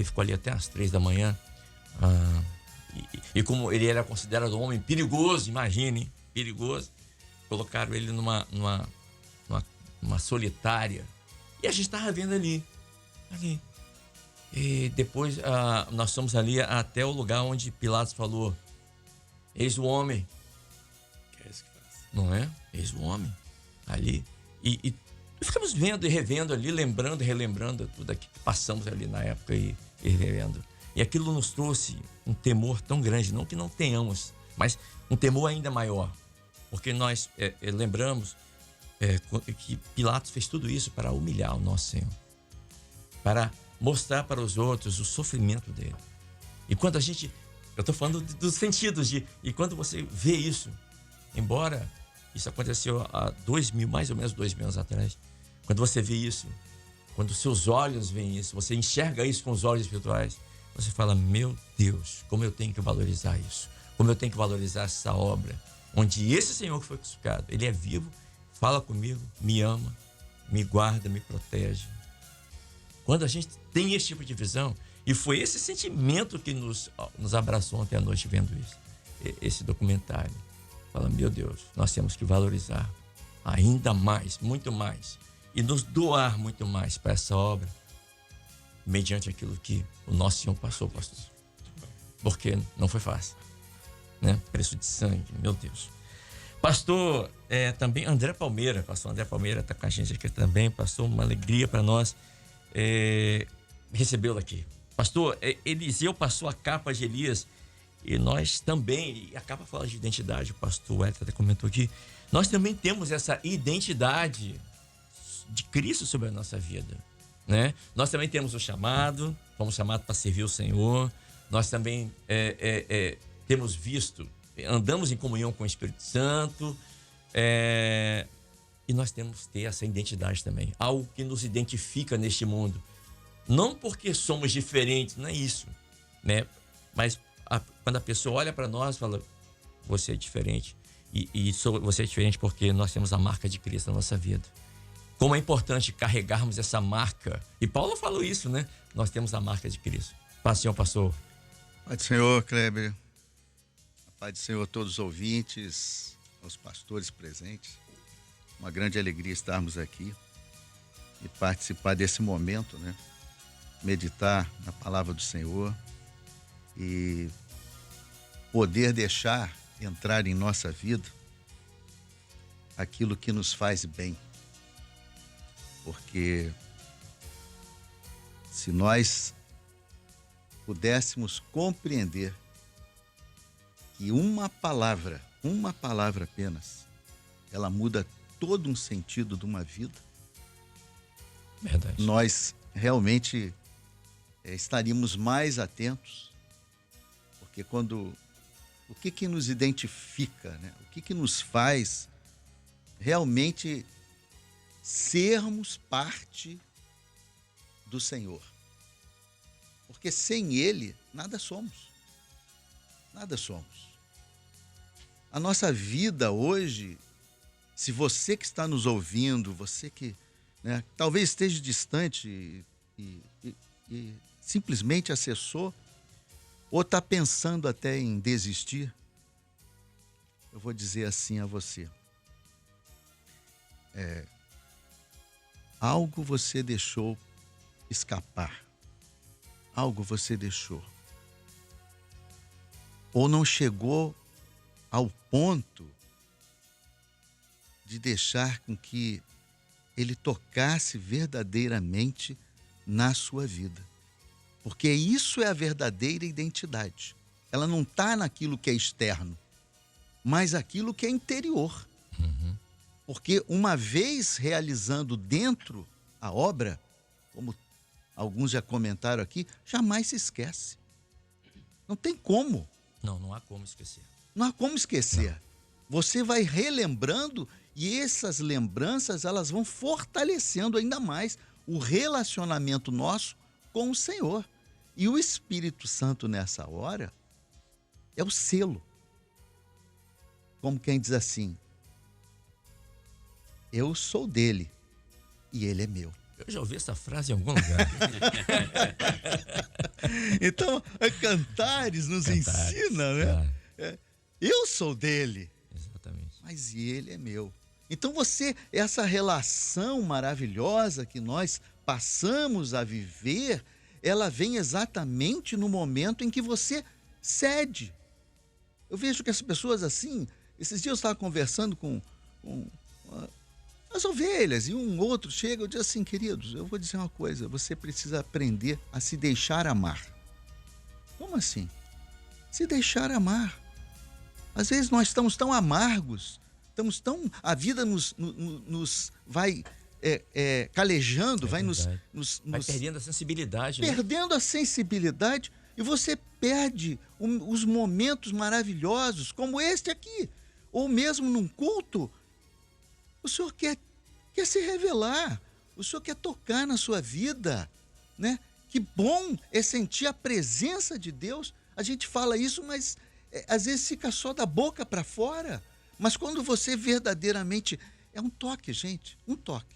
ficou ali até às 3 da manhã. E como ele era considerado um homem perigoso, imagine, perigoso, colocaram ele numa solitária. E a gente estava vendo ali. E depois nós fomos ali até o lugar onde Pilatos falou: eis o homem. Não é? Eis o homem. Ali. E ficamos vendo e revendo ali, lembrando e relembrando tudo aquilo que passamos ali na época e revendo. E aquilo nos trouxe um temor tão grande, não que não tenhamos, mas um temor ainda maior. Porque nós lembramos que Pilatos fez tudo isso para humilhar o nosso Senhor. Para mostrar para os outros o sofrimento dele. E quando eu estou falando dos sentidos, e quando você vê isso, embora isso aconteceu há mais ou menos 2.000 anos atrás, quando você vê isso, quando seus olhos veem isso, você enxerga isso com os olhos espirituais, você fala: meu Deus, como eu tenho que valorizar isso, como eu tenho que valorizar essa obra, onde esse Senhor que foi crucificado, ele é vivo, fala comigo, me ama, me guarda, me protege. Quando a gente tem esse tipo de visão, e foi esse sentimento que nos abraçou ontem à noite vendo isso, esse documentário, fala: meu Deus, nós temos que valorizar ainda mais, muito mais, e nos doar muito mais para essa obra, mediante aquilo que o nosso Senhor passou, pastor. Porque não foi fácil, né? Preço de sangue, meu Deus. Pastor, também André Palmeira, pastor André Palmeira está com a gente aqui também, pastor, uma alegria para nós recebê-lo aqui. Pastor, Eliseu passou a capa de Elias, e nós também, e a capa fala de identidade, o pastor Wellington até comentou aqui, nós também temos essa identidade de Cristo sobre a nossa vida, né? Nós também temos o chamado, fomos chamados para servir o Senhor, nós também temos visto, andamos em comunhão com o Espírito Santo, e nós temos que ter essa identidade também, algo que nos identifica neste mundo, não porque somos diferentes, não é isso, né? Mas quando a pessoa olha para nós, fala: você é diferente, você é diferente porque nós temos a marca de Cristo na nossa vida. Como é importante carregarmos essa marca. E Paulo falou isso, né? Nós temos a marca de Cristo. Paz do Senhor, pastor. Paz do Senhor, Kleber. A paz do Senhor a todos os ouvintes, aos pastores presentes. Uma grande alegria estarmos aqui e participar desse momento, né? Meditar na palavra do Senhor e poder deixar entrar em nossa vida aquilo que nos faz bem. Porque se nós pudéssemos compreender que uma palavra apenas, ela muda todo um sentido de uma vida, verdade, nós realmente estaríamos mais atentos, porque o que nos identifica, né? O que nos faz realmente sermos parte do Senhor. Porque sem Ele, nada somos. Nada somos. A nossa vida hoje, se você que está nos ouvindo, você que, né, talvez esteja distante e simplesmente acessou, ou está pensando até em desistir, eu vou dizer assim a você: algo você deixou escapar, algo você deixou, ou não chegou ao ponto de deixar com que Ele tocasse verdadeiramente na sua vida. Porque isso é a verdadeira identidade. Ela não está naquilo que é externo, mas aquilo que é interior. Uhum. Porque uma vez realizando dentro a obra, como alguns já comentaram aqui, jamais se esquece. Não tem como. Não há como esquecer. Não há como esquecer. Não. Você vai relembrando e essas lembranças, elas vão fortalecendo ainda mais o relacionamento nosso com o Senhor. E o Espírito Santo nessa hora é o selo. Como quem diz assim: eu sou dele e ele é meu. Eu já ouvi essa frase em algum lugar. Então, Cantares nos ensina, né? Eu sou dele. Exatamente. mas ele é meu. Então essa relação maravilhosa que nós passamos a viver, ela vem exatamente no momento em que você cede. Eu vejo que as pessoas assim, esses dias eu estava conversando com as ovelhas, e um outro chega e diz assim: queridos, eu vou dizer uma coisa, você precisa aprender a se deixar amar. Como assim? Se deixar amar. Às vezes nós estamos tão amargos, a vida nos vai calejando, vai vai perdendo a sensibilidade. Perdendo a sensibilidade, e você perde os momentos maravilhosos, como este aqui, ou mesmo num culto. O Senhor quer se revelar, o Senhor quer tocar na sua vida, né? Que bom é sentir a presença de Deus. A gente fala isso, mas às vezes fica só da boca para fora. Mas quando você verdadeiramente... É um toque, gente, um toque.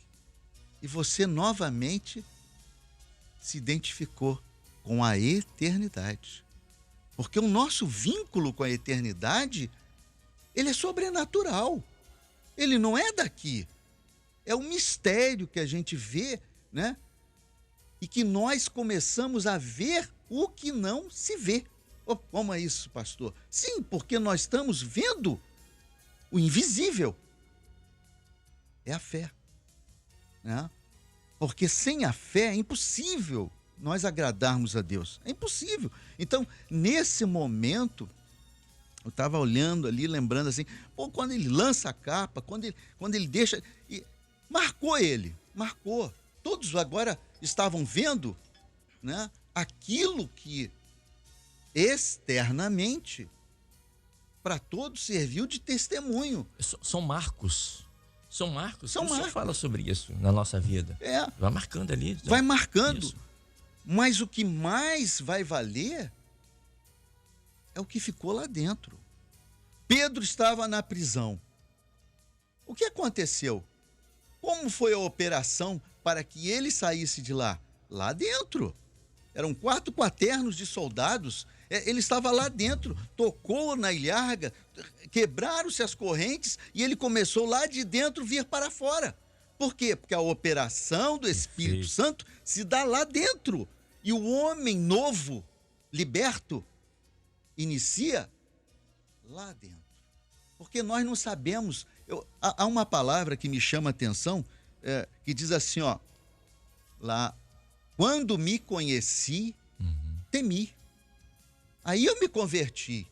E você novamente se identificou com a eternidade. Porque o nosso vínculo com a eternidade, ele é sobrenatural. Ele não é daqui. É um mistério que a gente vê, né? E que nós começamos a ver o que não se vê. Oh, como é isso, pastor? Sim, porque nós estamos vendo o invisível. É a fé, né? Porque sem a fé é impossível nós agradarmos a Deus. É impossível. Então, nesse momento, eu estava olhando ali, lembrando assim, quando ele lança a capa, quando ele deixa... marcou ele, marcou. Todos agora estavam vendo, né, aquilo que externamente para todos serviu de testemunho. São marcos. São marcos. São marcos. Você fala sobre isso na nossa vida. Vai marcando ali. Vai marcando. Isso. Mas o que mais vai valer é o que ficou lá dentro. Pedro estava na prisão. O que aconteceu? Como foi a operação para que ele saísse de lá? Lá dentro. Eram 4 quaternos de soldados. Ele estava lá dentro, tocou na ilharga, quebraram-se as correntes e ele começou lá de dentro vir para fora. Por quê? Porque a operação do Espírito Santo se dá lá dentro. E o homem novo, liberto, inicia lá dentro. Porque nós não sabemos. Há uma palavra que me chama a atenção, que diz assim, ó, lá, quando me conheci, temi. Aí eu me converti,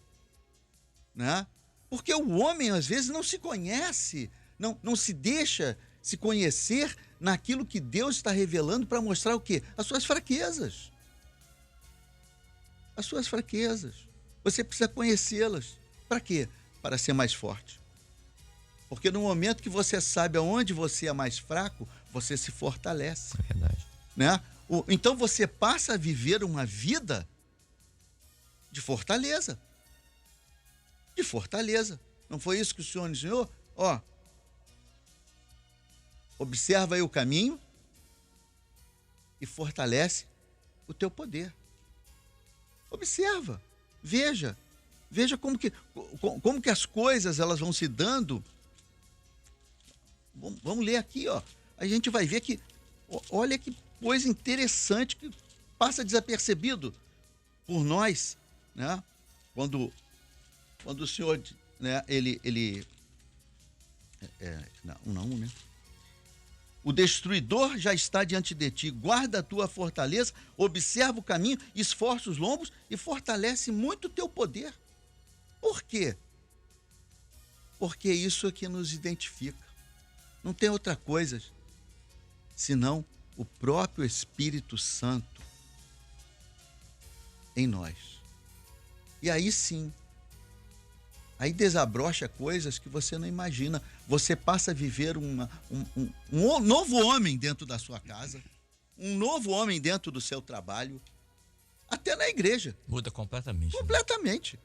né? Porque o homem às vezes não se conhece, não se deixa se conhecer naquilo que Deus está revelando para mostrar o quê? As suas fraquezas. As suas fraquezas. Você precisa conhecê-las. Para quê? Para ser mais forte. Porque no momento que você sabe aonde você é mais fraco, você se fortalece. É verdade. Né? Então você passa a viver uma vida de fortaleza. De fortaleza. Não foi isso que o Senhor ensinou? Ó, observa aí o caminho e fortalece o teu poder. Observa, veja como que as coisas elas vão se dando. Vamos ler aqui, ó. A gente vai ver que, olha que coisa interessante que passa desapercebido por nós, né? Quando o Senhor, né, né? O destruidor já está diante de ti, guarda a tua fortaleza, observa o caminho, esforça os lombos e fortalece muito o teu poder. Por quê? Porque isso é que nos identifica. Não tem outra coisa senão o próprio Espírito Santo em nós. E aí sim, aí desabrocha coisas que você não imagina. Você passa a viver um novo homem dentro da sua casa, um novo homem dentro do seu trabalho, até na igreja. Muda completamente. Completamente.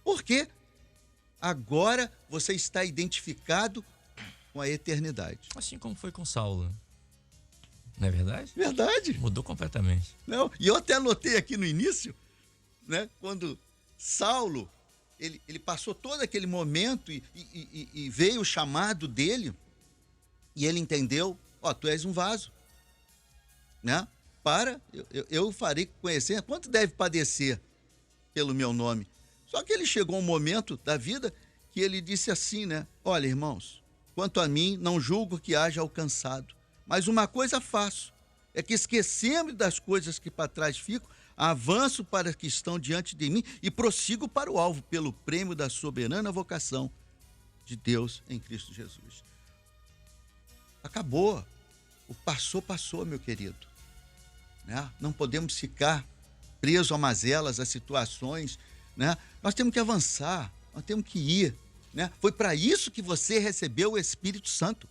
Porque agora você está identificado com a eternidade. Assim como foi com Saulo. Não é verdade? Verdade. Mudou completamente. Não, e eu até anotei aqui no início, né, quando Saulo ele passou todo aquele momento e veio o chamado dele, e ele entendeu, tu és um vaso, né? Eu farei conhecer quanto deve padecer pelo meu nome. Só que ele chegou um momento da vida que ele disse assim, né? Olha, irmãos, quanto a mim, não julgo que haja alcançado, mas uma coisa faço, é que esquecendo das coisas que para trás ficam, avanço para as que estão diante de mim e prossigo para o alvo, pelo prêmio da soberana vocação de Deus em Cristo Jesus. Acabou. O passou, meu querido. Né? Não podemos ficar presos a mazelas, a situações, né? Nós temos que avançar, nós temos que ir, né? Foi para isso que você recebeu o Espírito Santo,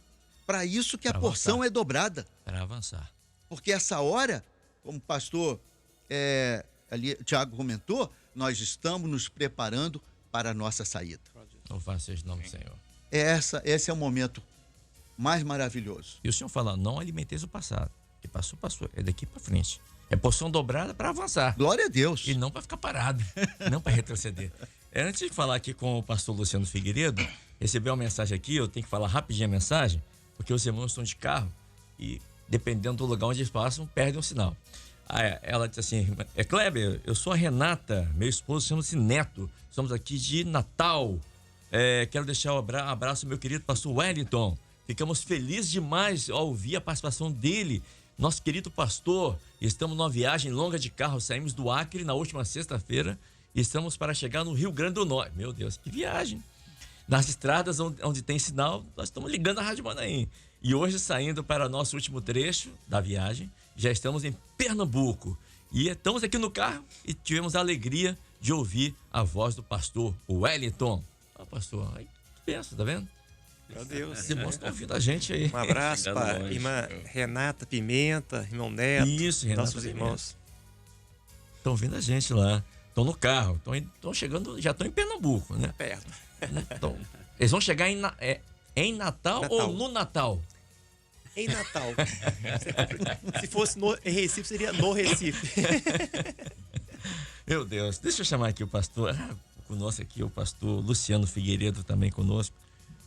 para isso que a porção é dobrada. Para avançar. Porque essa hora, como o pastor ali, Tiago comentou, nós estamos nos preparando para a nossa saída. Louvado seja o nome do Senhor. Esse é o momento mais maravilhoso. E o Senhor fala, não alimenteis o passado. Que passou. É daqui para frente. É porção dobrada para avançar. Glória a Deus. E não para ficar parado. Não para retroceder. Antes de falar aqui com o pastor Luciano Figueiredo, recebi uma mensagem aqui, eu tenho que falar rapidinho a mensagem, porque os irmãos estão de carro e, dependendo do lugar onde eles passam, perdem o sinal. Ela disse assim, Kleber, eu sou a Renata, meu esposo chama-se Neto, somos aqui de Natal. Quero deixar um abraço ao meu querido pastor Wellington. Ficamos felizes demais ao ouvir a participação dele. Nosso querido pastor, estamos numa viagem longa de carro, saímos do Acre na última sexta-feira e estamos para chegar no Rio Grande do Norte. Meu Deus, que viagem! Nas estradas onde tem sinal, nós estamos ligando a Rádio Manaim. E hoje, saindo para nosso último trecho da viagem, já estamos em Pernambuco. E estamos aqui no carro e tivemos a alegria de ouvir a voz do pastor Wellington. Pastor, aí pensa, tá vendo? Meu Deus. Os irmãos estão ouvindo a gente aí. Um abraço para a irmã Renata Pimenta, irmão Neto. Isso, Renata nossos irmãos. Estão ouvindo a gente lá. Estão no carro. Estão chegando, já estão em Pernambuco, né? Perto. Então, eles vão chegar em Natal ou no Natal? Em Natal. Se fosse em Recife, seria no Recife. Meu Deus. Deixa eu chamar aqui o pastor. Conosco aqui, o pastor Luciano Figueiredo também conosco.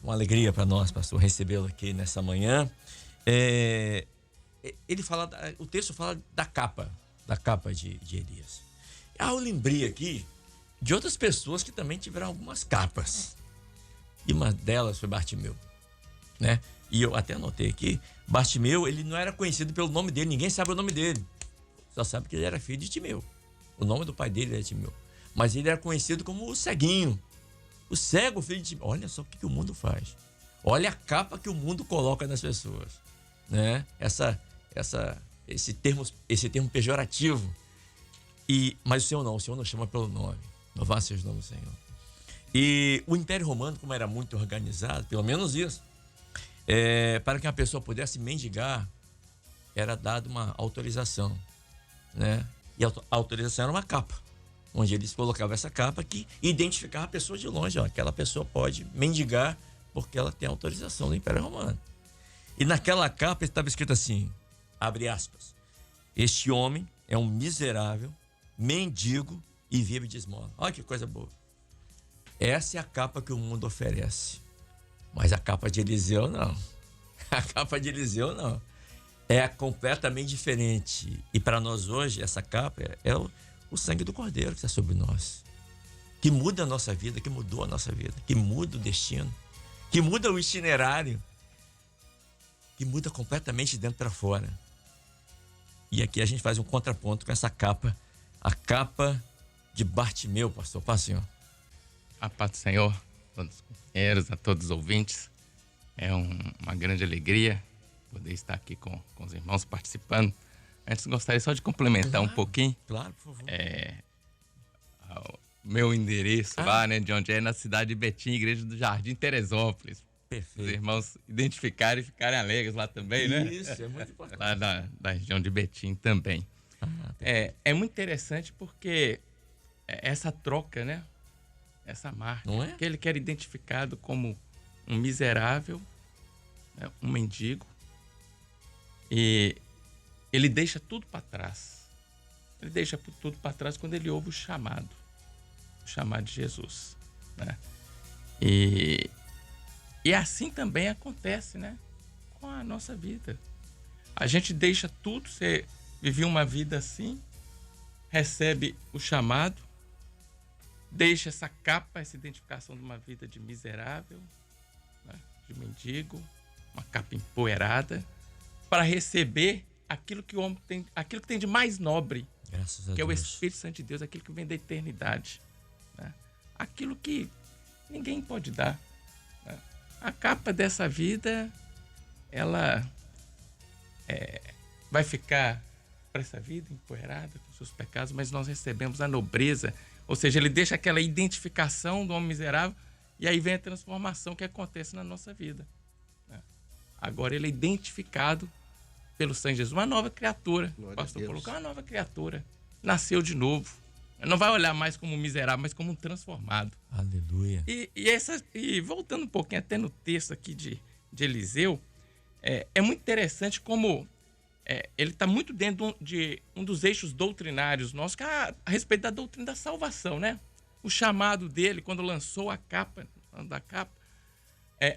Uma alegria para nós, pastor, recebê-lo aqui nessa manhã. Ele fala, o texto fala da capa de Elias. Eu lembrei aqui de outras pessoas que também tiveram algumas capas. E uma delas foi Bartimeu, né? E eu até anotei aqui, Bartimeu, ele não era conhecido pelo nome dele, ninguém sabe o nome dele. Só sabe que ele era filho de Timeu. O nome do pai dele era Timeu. Mas ele era conhecido como o ceguinho. O cego, filho de Timeu. Olha só o que o mundo faz. Olha a capa que o mundo coloca nas pessoas, né? Esse termo pejorativo. Mas o Senhor não chama pelo nome. Louvado seja o nome do Senhor. E o Império Romano, como era muito organizado, pelo menos isso, para que uma pessoa pudesse mendigar, era dada uma autorização, né? E a autorização era uma capa, onde eles colocavam essa capa que identificava a pessoa de longe. Ó, aquela pessoa pode mendigar porque ela tem autorização do Império Romano. E naquela capa estava escrito assim, abre aspas, este homem é um miserável, mendigo e vive de esmola. Olha que coisa boa. Essa é a capa que o mundo oferece. Mas a capa de Eliseu não. A capa de Eliseu não. É completamente diferente. E para nós hoje, essa capa é o sangue do Cordeiro que está sobre nós. Que muda a nossa vida, que mudou a nossa vida. Que muda o destino. Que muda o itinerário. Que muda completamente de dentro para fora. E aqui a gente faz um contraponto com essa capa. A capa de Bartimeu, pastor. Passa, senhor. A paz do Senhor, a todos os companheiros, a todos os ouvintes. É uma grande alegria poder estar aqui com os irmãos participando. Antes, gostaria só de complementar um pouquinho. Claro, por favor. O meu endereço lá, né, de onde é, na cidade de Betim, Igreja do Jardim Teresópolis. Perfeito. Os irmãos identificarem e ficarem alegres lá também, né? Isso, é muito importante. Lá da região de Betim também. É muito interessante porque essa troca, né? Essa marca, não é? Que ele quer identificado como um miserável, né, um mendigo, e ele deixa tudo para trás. Ele deixa tudo para trás quando ele ouve o chamado de Jesus. né? E assim também acontece, né, com a nossa vida. A gente deixa tudo, você vive uma vida assim, recebe o chamado, deixa essa capa, essa identificação de uma vida de miserável, né, de mendigo, uma capa empoeirada, para receber aquilo que o homem tem, aquilo que tem de mais nobre, Graças a que Deus. é o Espírito Santo de Deus, aquilo que vem da eternidade, né? Aquilo que ninguém pode dar, né? A capa dessa vida, ela vai ficar para essa vida empoeirada com seus pecados, mas nós recebemos a nobreza, ou seja, ele deixa aquela identificação do homem miserável e aí vem a transformação que acontece na nossa vida, né? Agora ele é identificado pelo sangue de Jesus, uma nova criatura. O pastor colocou uma nova criatura, nasceu de novo. Não vai olhar mais como um miserável, mas como um transformado. Aleluia. E voltando um pouquinho até no texto aqui de Eliseu, é muito interessante como ele está muito dentro de um dos eixos doutrinários nossos, que é a respeito da doutrina da salvação, né? O chamado dele, quando lançou a capa, da capa,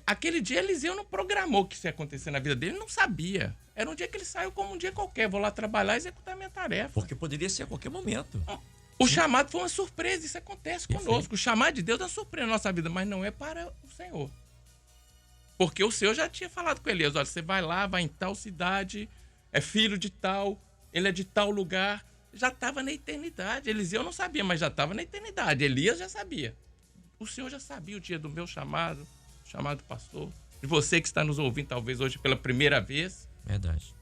aquele dia Eliseu não programou que isso ia acontecer na vida dele, ele não sabia. Era um dia que ele saiu como um dia qualquer, vou lá trabalhar e executar minha tarefa. Porque poderia ser a qualquer momento. O chamado foi uma surpresa, isso acontece conosco. O chamado de Deus é uma surpresa na nossa vida, mas não é para o Senhor. Porque o Senhor já tinha falado com Elias, olha, você vai lá, vai em tal cidade, é filho de tal, ele é de tal lugar. Já estava na eternidade. Eliseu não sabia, mas já estava na eternidade. Elias já sabia. O Senhor já sabia o dia do meu chamado pastor, de você que está nos ouvindo talvez hoje pela primeira vez. Verdade.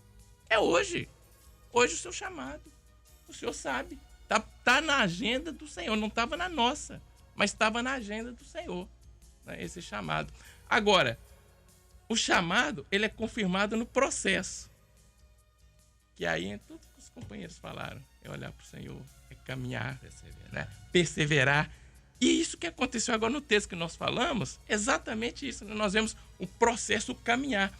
É hoje. Hoje o seu chamado. O Senhor sabe. Tá na agenda do Senhor. Não estava na nossa, mas estava na agenda do Senhor, né, esse chamado. Agora, o chamado, ele é confirmado no processo. Que aí é tudo que os companheiros falaram. É olhar para o Senhor, é caminhar, perseverar. E isso que aconteceu agora no texto que nós falamos, exatamente isso. Nós vemos o processo, o caminhar.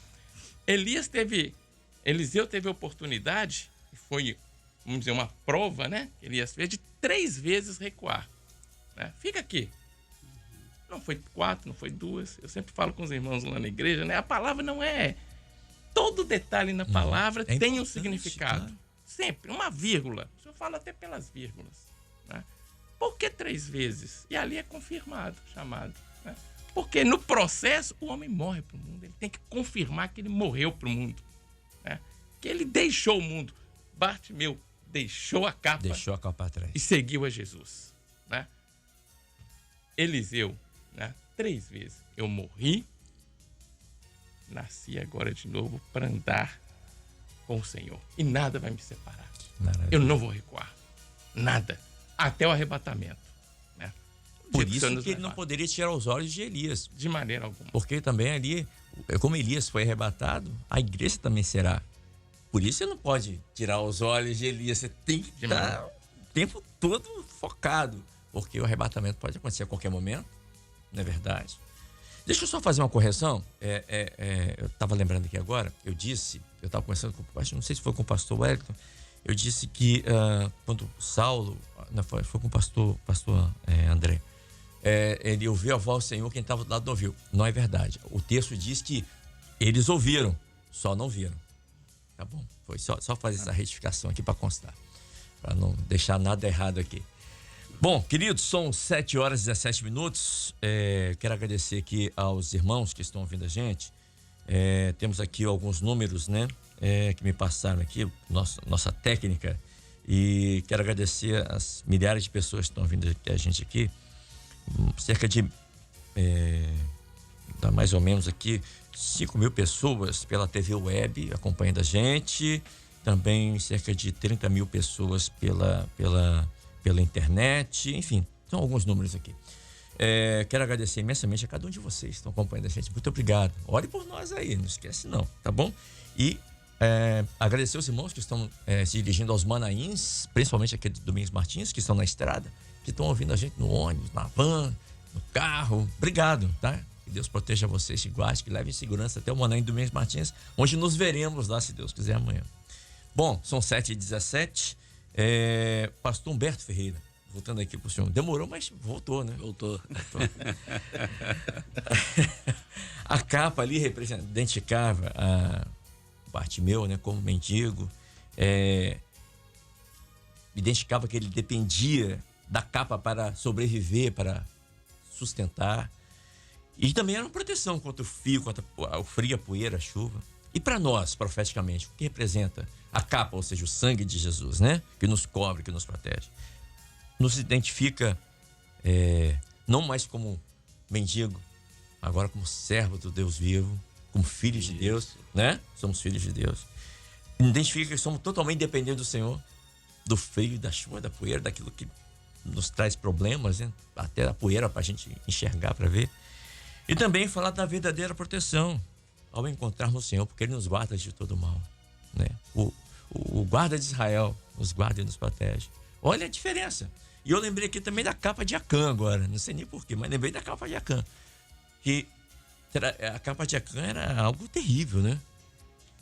Eliseu teve a oportunidade, e foi, vamos dizer, uma prova, né? Elias fez de 3 vezes recuar, né? Fica aqui. Não foi 4, não foi 2. Eu sempre falo com os irmãos lá na igreja, né? A palavra não é... Todo detalhe na palavra tem um significado. Claro. Sempre, uma vírgula. O senhor fala até pelas vírgulas, né? Por que 3 vezes? E ali é confirmado, chamado, né? Porque no processo o homem morre para o mundo. Ele tem que confirmar que ele morreu para o mundo, né? Que ele deixou o mundo. Bartimeu deixou a capa atrás e seguiu a Jesus, né? Eliseu, né? 3 vezes. Eu morri, nasci agora de novo para andar com o Senhor. E nada vai me separar. Maravilha. Eu não vou recuar. Nada. Até o arrebatamento, né? Por isso que ele não poderia tirar os olhos de Elias. De maneira alguma. Porque também ali, como Elias foi arrebatado, a igreja também será. Por isso você não pode tirar os olhos de Elias. Você tem que estar o tempo todo focado. Porque o arrebatamento pode acontecer a qualquer momento. Não é verdade? Deixa eu só fazer uma correção. Eu estava lembrando aqui agora, eu estava conversando com o pastor, não sei se foi com o pastor Wellington, eu disse que quando Saulo, não, foi com o pastor André, ele ouviu a voz do Senhor, quem estava do lado não ouviu. Não é verdade. O texto diz que eles ouviram, só não viram. Tá bom? Foi só fazer essa retificação aqui para constar, para não deixar nada errado aqui. Bom, queridos, são 7h17. Quero agradecer aqui aos irmãos que estão ouvindo a gente. Temos aqui alguns números, né? Que me passaram aqui, nossa técnica. E quero agradecer as milhares de pessoas que estão ouvindo a gente aqui. Cerca de, mais ou menos aqui, 5.000 pessoas pela TV Web acompanhando a gente. Também cerca de 30.000 pessoas pela internet, enfim, são alguns números aqui. Quero agradecer imensamente a cada um de vocês que estão acompanhando a gente. Muito obrigado. Ore por nós aí, não esquece não, tá bom? E agradecer os irmãos que estão se dirigindo aos Manaíns, principalmente aqui de Domingos Martins, que estão na estrada, que estão ouvindo a gente no ônibus, na van, no carro. Obrigado, tá? Que Deus proteja vocês, te guarde, que leve em segurança até o Manaim de Domingos Martins, onde nos veremos lá, se Deus quiser, amanhã. Bom, são 7h17. Pastor Humberto Ferreira, voltando aqui pro senhor, demorou, mas voltou, né? Voltou. A capa ali identificava Bartimeu, né, como mendigo, identificava que ele dependia da capa para sobreviver, para sustentar, e também era uma proteção contra o frio, contra o frio, a poeira, a chuva. E para nós, profeticamente, o que representa a capa, ou seja, o sangue de Jesus, né, que nos cobre, que nos protege, nos identifica não mais como mendigo, agora como servo do Deus vivo, como filhos de Deus, né? Somos filhos de Deus. Identifica que somos totalmente dependentes do Senhor, do frio, da chuva, da poeira, daquilo que nos traz problemas, né? Até a poeira para a gente enxergar, para ver. E também falar da verdadeira proteção ao encontrarmos o Senhor, porque Ele nos guarda de todo mal, né? O guarda de Israel nos guarda e nos protege. Olha a diferença. E eu lembrei aqui também da capa de Acã agora, não sei nem porquê, mas lembrei da capa de Acã. Que a capa de Acã era algo terrível, né?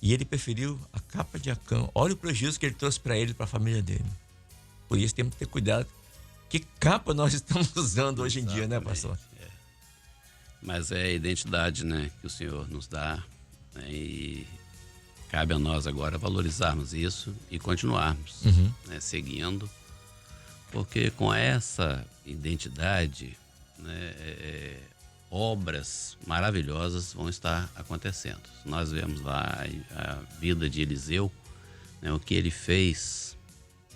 E ele preferiu a capa de Acã. Olha o prejuízo que ele trouxe para ele e para a família dele. Por isso temos que ter cuidado. Que capa nós estamos usando hoje em dia, né, pastor? Mas é a identidade, né, que o Senhor nos dá, né, e cabe a nós agora valorizarmos isso e continuarmos, né, seguindo, porque com essa identidade, né, obras maravilhosas vão estar acontecendo. Nós vemos lá a vida de Eliseu, né, o que ele fez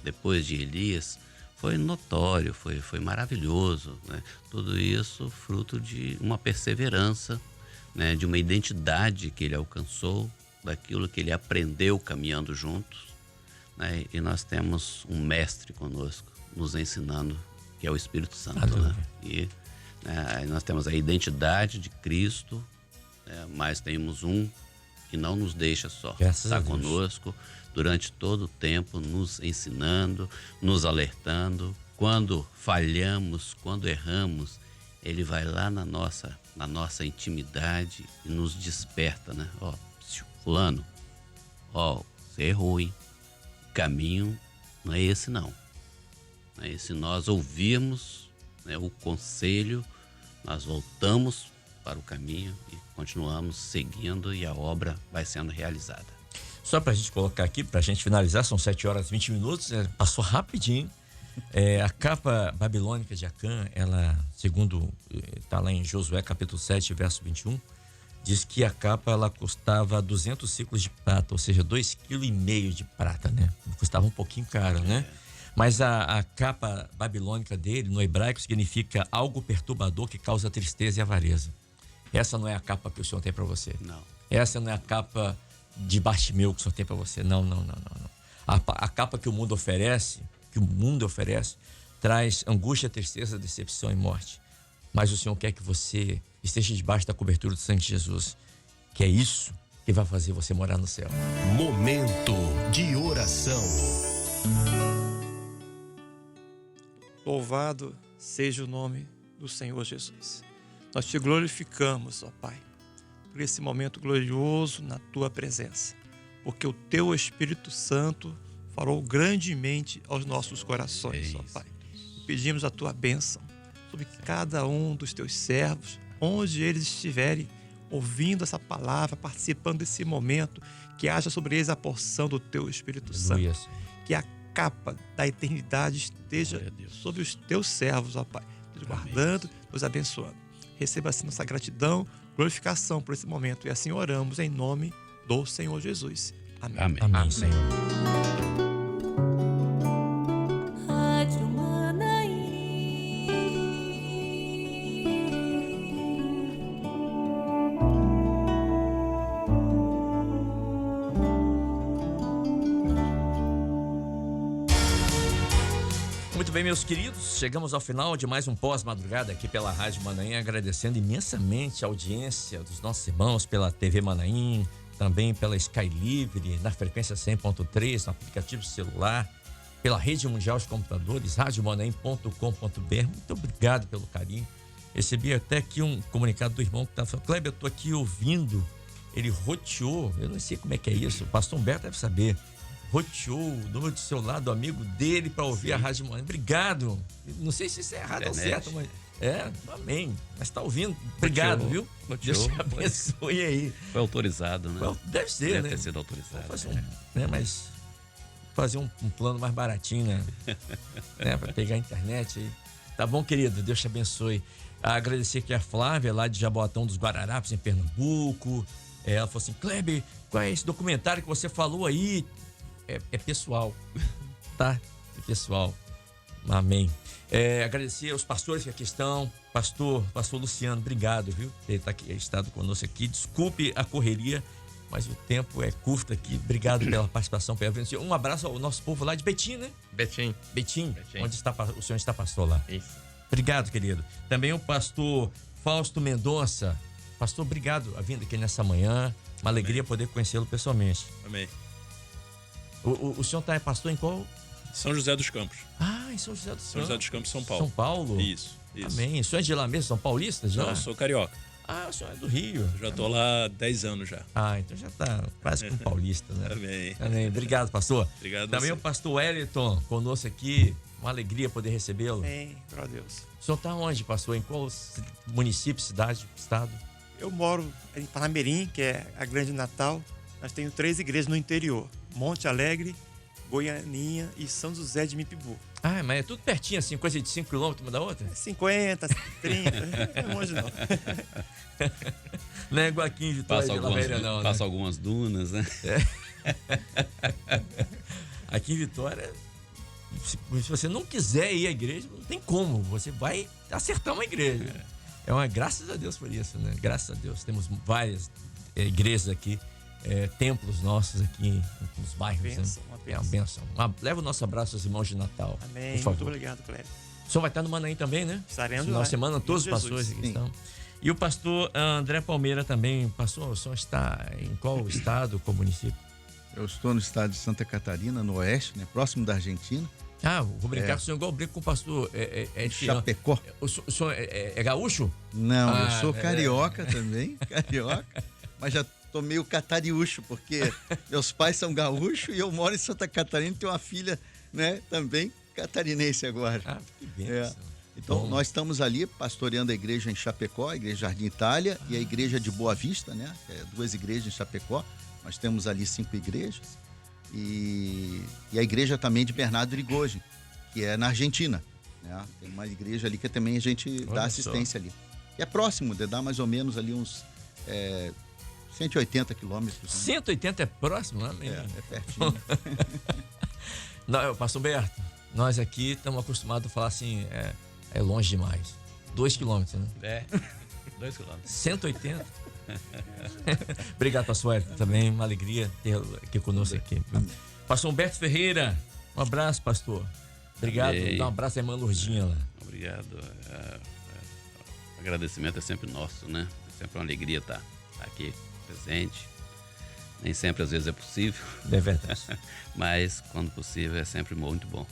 depois de Elias foi notório, foi maravilhoso, né? Tudo isso fruto de uma perseverança, né, de uma identidade que ele alcançou, daquilo que ele aprendeu caminhando juntos, né? E nós temos um mestre conosco, nos ensinando, que é o Espírito Santo, né? E nós temos a identidade de Cristo, né? Mas temos um que não nos deixa só, está conosco durante todo o tempo, nos ensinando, nos alertando. Quando falhamos, quando erramos, Ele vai lá na nossa intimidade e nos desperta, né? Ó, fulano, ó, você errou, hein? O caminho não é esse, não. Não é esse. Nós ouvirmos, né, o conselho, nós voltamos para o caminho e continuamos seguindo e a obra vai sendo realizada. Só para a gente colocar aqui, para a gente finalizar, são 7h20, passou rapidinho. A capa babilônica de Acã, ela, segundo está lá em Josué capítulo 7, verso 21, diz que a capa ela custava 200 ciclos de prata, ou seja, 2,5 kg de prata, né? Custava um pouquinho caro, né? Mas a capa babilônica dele, no hebraico, significa algo perturbador que causa tristeza e avareza. Essa não é a capa que o Senhor tem para você. Não. Essa não é a capa de Bartimeu que o Senhor tem para você. Não. A capa que o mundo oferece, traz angústia, tristeza, decepção e morte. Mas o Senhor quer que você esteja debaixo da cobertura do sangue de Jesus, que é isso que vai fazer você morar no céu. Momento de oração. Louvado seja o nome do Senhor Jesus. Nós te glorificamos, ó Pai, por esse momento glorioso na tua presença, porque o teu Espírito Santo falou grandemente aos nossos corações, ó Pai. Pedimos a tua bênção sobre cada um dos teus servos, onde eles estiverem ouvindo essa palavra, participando desse momento, que haja sobre eles a porção do teu Espírito Aleluia. Santo, que a capa da eternidade esteja sobre os teus servos, ó Pai, nos guardando, nos abençoando. Receba assim nossa gratidão, glorificação por esse momento, e assim oramos em nome do Senhor Jesus. Amém. Amém. Amém, Senhor. Muito bem, meus queridos, chegamos ao final de mais um pós-madrugada aqui pela Rádio Manaim, agradecendo imensamente a audiência dos nossos irmãos pela TV Manaim, também pela Sky Livre, na frequência 100.3, no aplicativo celular, pela Rede Mundial de Computadores, radiomanaim.com.br. Muito obrigado pelo carinho. Recebi até aqui um comunicado do irmão que está falando: Kleber, eu estou aqui ouvindo, ele roteou, eu não sei como é que é isso, o pastor Humberto deve saber. roteou o número do celular do amigo dele para ouvir a Rádio Manaim. Obrigado. Não sei se isso é errado ou certo, mas... amém. Mas tá ouvindo. Obrigado, viu? Deus te abençoe aí. Foi autorizado, né? Deve ser, Deve ter sido autorizado. Mas fazer um plano mais baratinho, né? Para pegar a internet aí. Tá bom, querido? Deus te abençoe. Agradecer aqui a Flávia, lá de Jaboatão dos Guararapes, em Pernambuco. Ela falou assim: Kleber, qual é esse documentário que você falou aí? É pessoal, tá? É pessoal. Amém. Agradecer aos pastores que aqui estão. Pastor Luciano, obrigado, viu? Ele tá aqui, estado conosco aqui. Desculpe a correria, mas o tempo é curto aqui. Obrigado pela participação. Um abraço ao nosso povo lá de Betim, né? Betim. Onde o senhor está pastor lá. Isso. Obrigado, querido. Também o pastor Fausto Mendonça. Pastor, obrigado a vinda aqui nessa manhã. Uma alegria poder conhecê-lo pessoalmente. Amém. O senhor é pastor em qual? São José dos Campos. Em São José dos Campos. São José dos Campos, São Paulo. São Paulo? Isso. Amém. O senhor é de lá mesmo? São paulistas já? Não, eu sou carioca. O senhor é do Rio. Já tô lá há 10 anos já. Então já tá quase com paulista, né? Amém. Obrigado, pastor. Obrigado. Também o pastor Wellington conosco aqui. Uma alegria poder recebê-lo. Amém. Glória a Deus. O senhor tá onde, pastor? Em qual município, cidade, estado? Eu moro em Parnamirim, que é a Grande Natal. Nós temos 3 igrejas no interior: Monte Alegre, Goianinha e São José de Mipibu. Mas é tudo pertinho, assim, coisa de 5 km uma da outra? 50, 30, não é longe não. Não é igual aqui em Vitória de Laméria, não, passa algumas dunas, né? Aqui em Vitória, se você não quiser ir à igreja, não tem como. Você vai acertar uma igreja. Graças a Deus por isso, né? Graças a Deus. Temos várias igrejas aqui, templos nossos aqui nos bairros. Benção, né? Uma benção. Leva o nosso abraço aos irmãos de Natal. Amém. Por favor. Muito obrigado, Cléber. O senhor vai estar no Manaim também, né? Estaremos lá. Na semana, todos os pastores aqui estão. E o pastor André Palmeira também. Pastor, o senhor está em qual estado, qual município? Eu estou no estado de Santa Catarina, no oeste, né? Próximo da Argentina. Vou brincar com o senhor igual eu brinco com o pastor. Chapecó. O senhor é gaúcho? Não, eu sou carioca também, carioca, mas já tô meio catariúcho, porque meus pais são gaúchos e eu moro em Santa Catarina e tenho uma filha, né, também catarinense agora. Que bênção. Então, nós estamos ali pastoreando a igreja em Chapecó, a igreja Jardim Itália e a igreja de Boa Vista, né? 2 igrejas em Chapecó. Nós temos ali 5 igrejas. E a igreja também de Bernardo de Irigoyen, que é na Argentina, né? Tem uma igreja ali que também a gente dá assistência ali. E é próximo, dá mais ou menos ali uns 180 quilômetros. Né? 180 é próximo, né? É pertinho. Não, pastor Berto, nós aqui estamos acostumados a falar assim, é longe demais. 2 quilômetros, né? 2 quilômetros. 180. Obrigado, pastor Wellington, também uma alegria ter aqui conosco aqui. Pastor Humberto Ferreira, um abraço, pastor. Obrigado. Dá um abraço à irmã Lourdinha lá. Obrigado. O agradecimento é sempre nosso, né? É sempre uma alegria estar aqui presente. Nem sempre, às vezes, é possível. É verdade. Mas, quando possível, é sempre muito bom.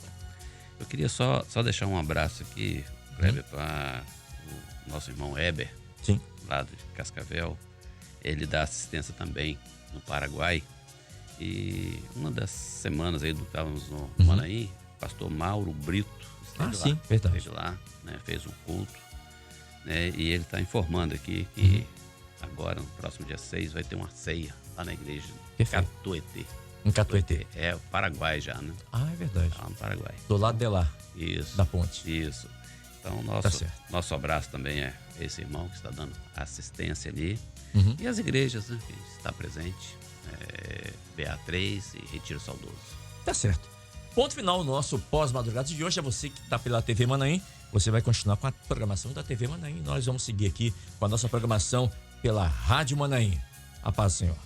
Eu queria só deixar um abraço aqui, Kleber, para o nosso irmão Heber, sim, lá de Cascavel. Ele dá assistência também no Paraguai. E uma das semanas aí, estávamos no Manaim, pastor Mauro Brito esteve lá. Sim, verdade. Esteve lá, né, fez um culto. Né, e ele está informando aqui que agora, no próximo dia 6, vai ter uma ceia lá na igreja Catuete. Em Catuete. É o Paraguai já, né? É verdade. Lá no Paraguai. Do lado de lá. Isso. Da ponte. Isso. Então, nosso abraço também é esse irmão que está dando assistência ali. E as igrejas, né, que está presente. BA3 e Retiro Saudoso. Tá certo. Ponto final no nosso pós-madrugada de hoje. É você que está pela TV Manaim. Você vai continuar com a programação da TV Manaim. Nós vamos seguir aqui com a nossa programação pela Rádio Manaim. A paz do Senhor.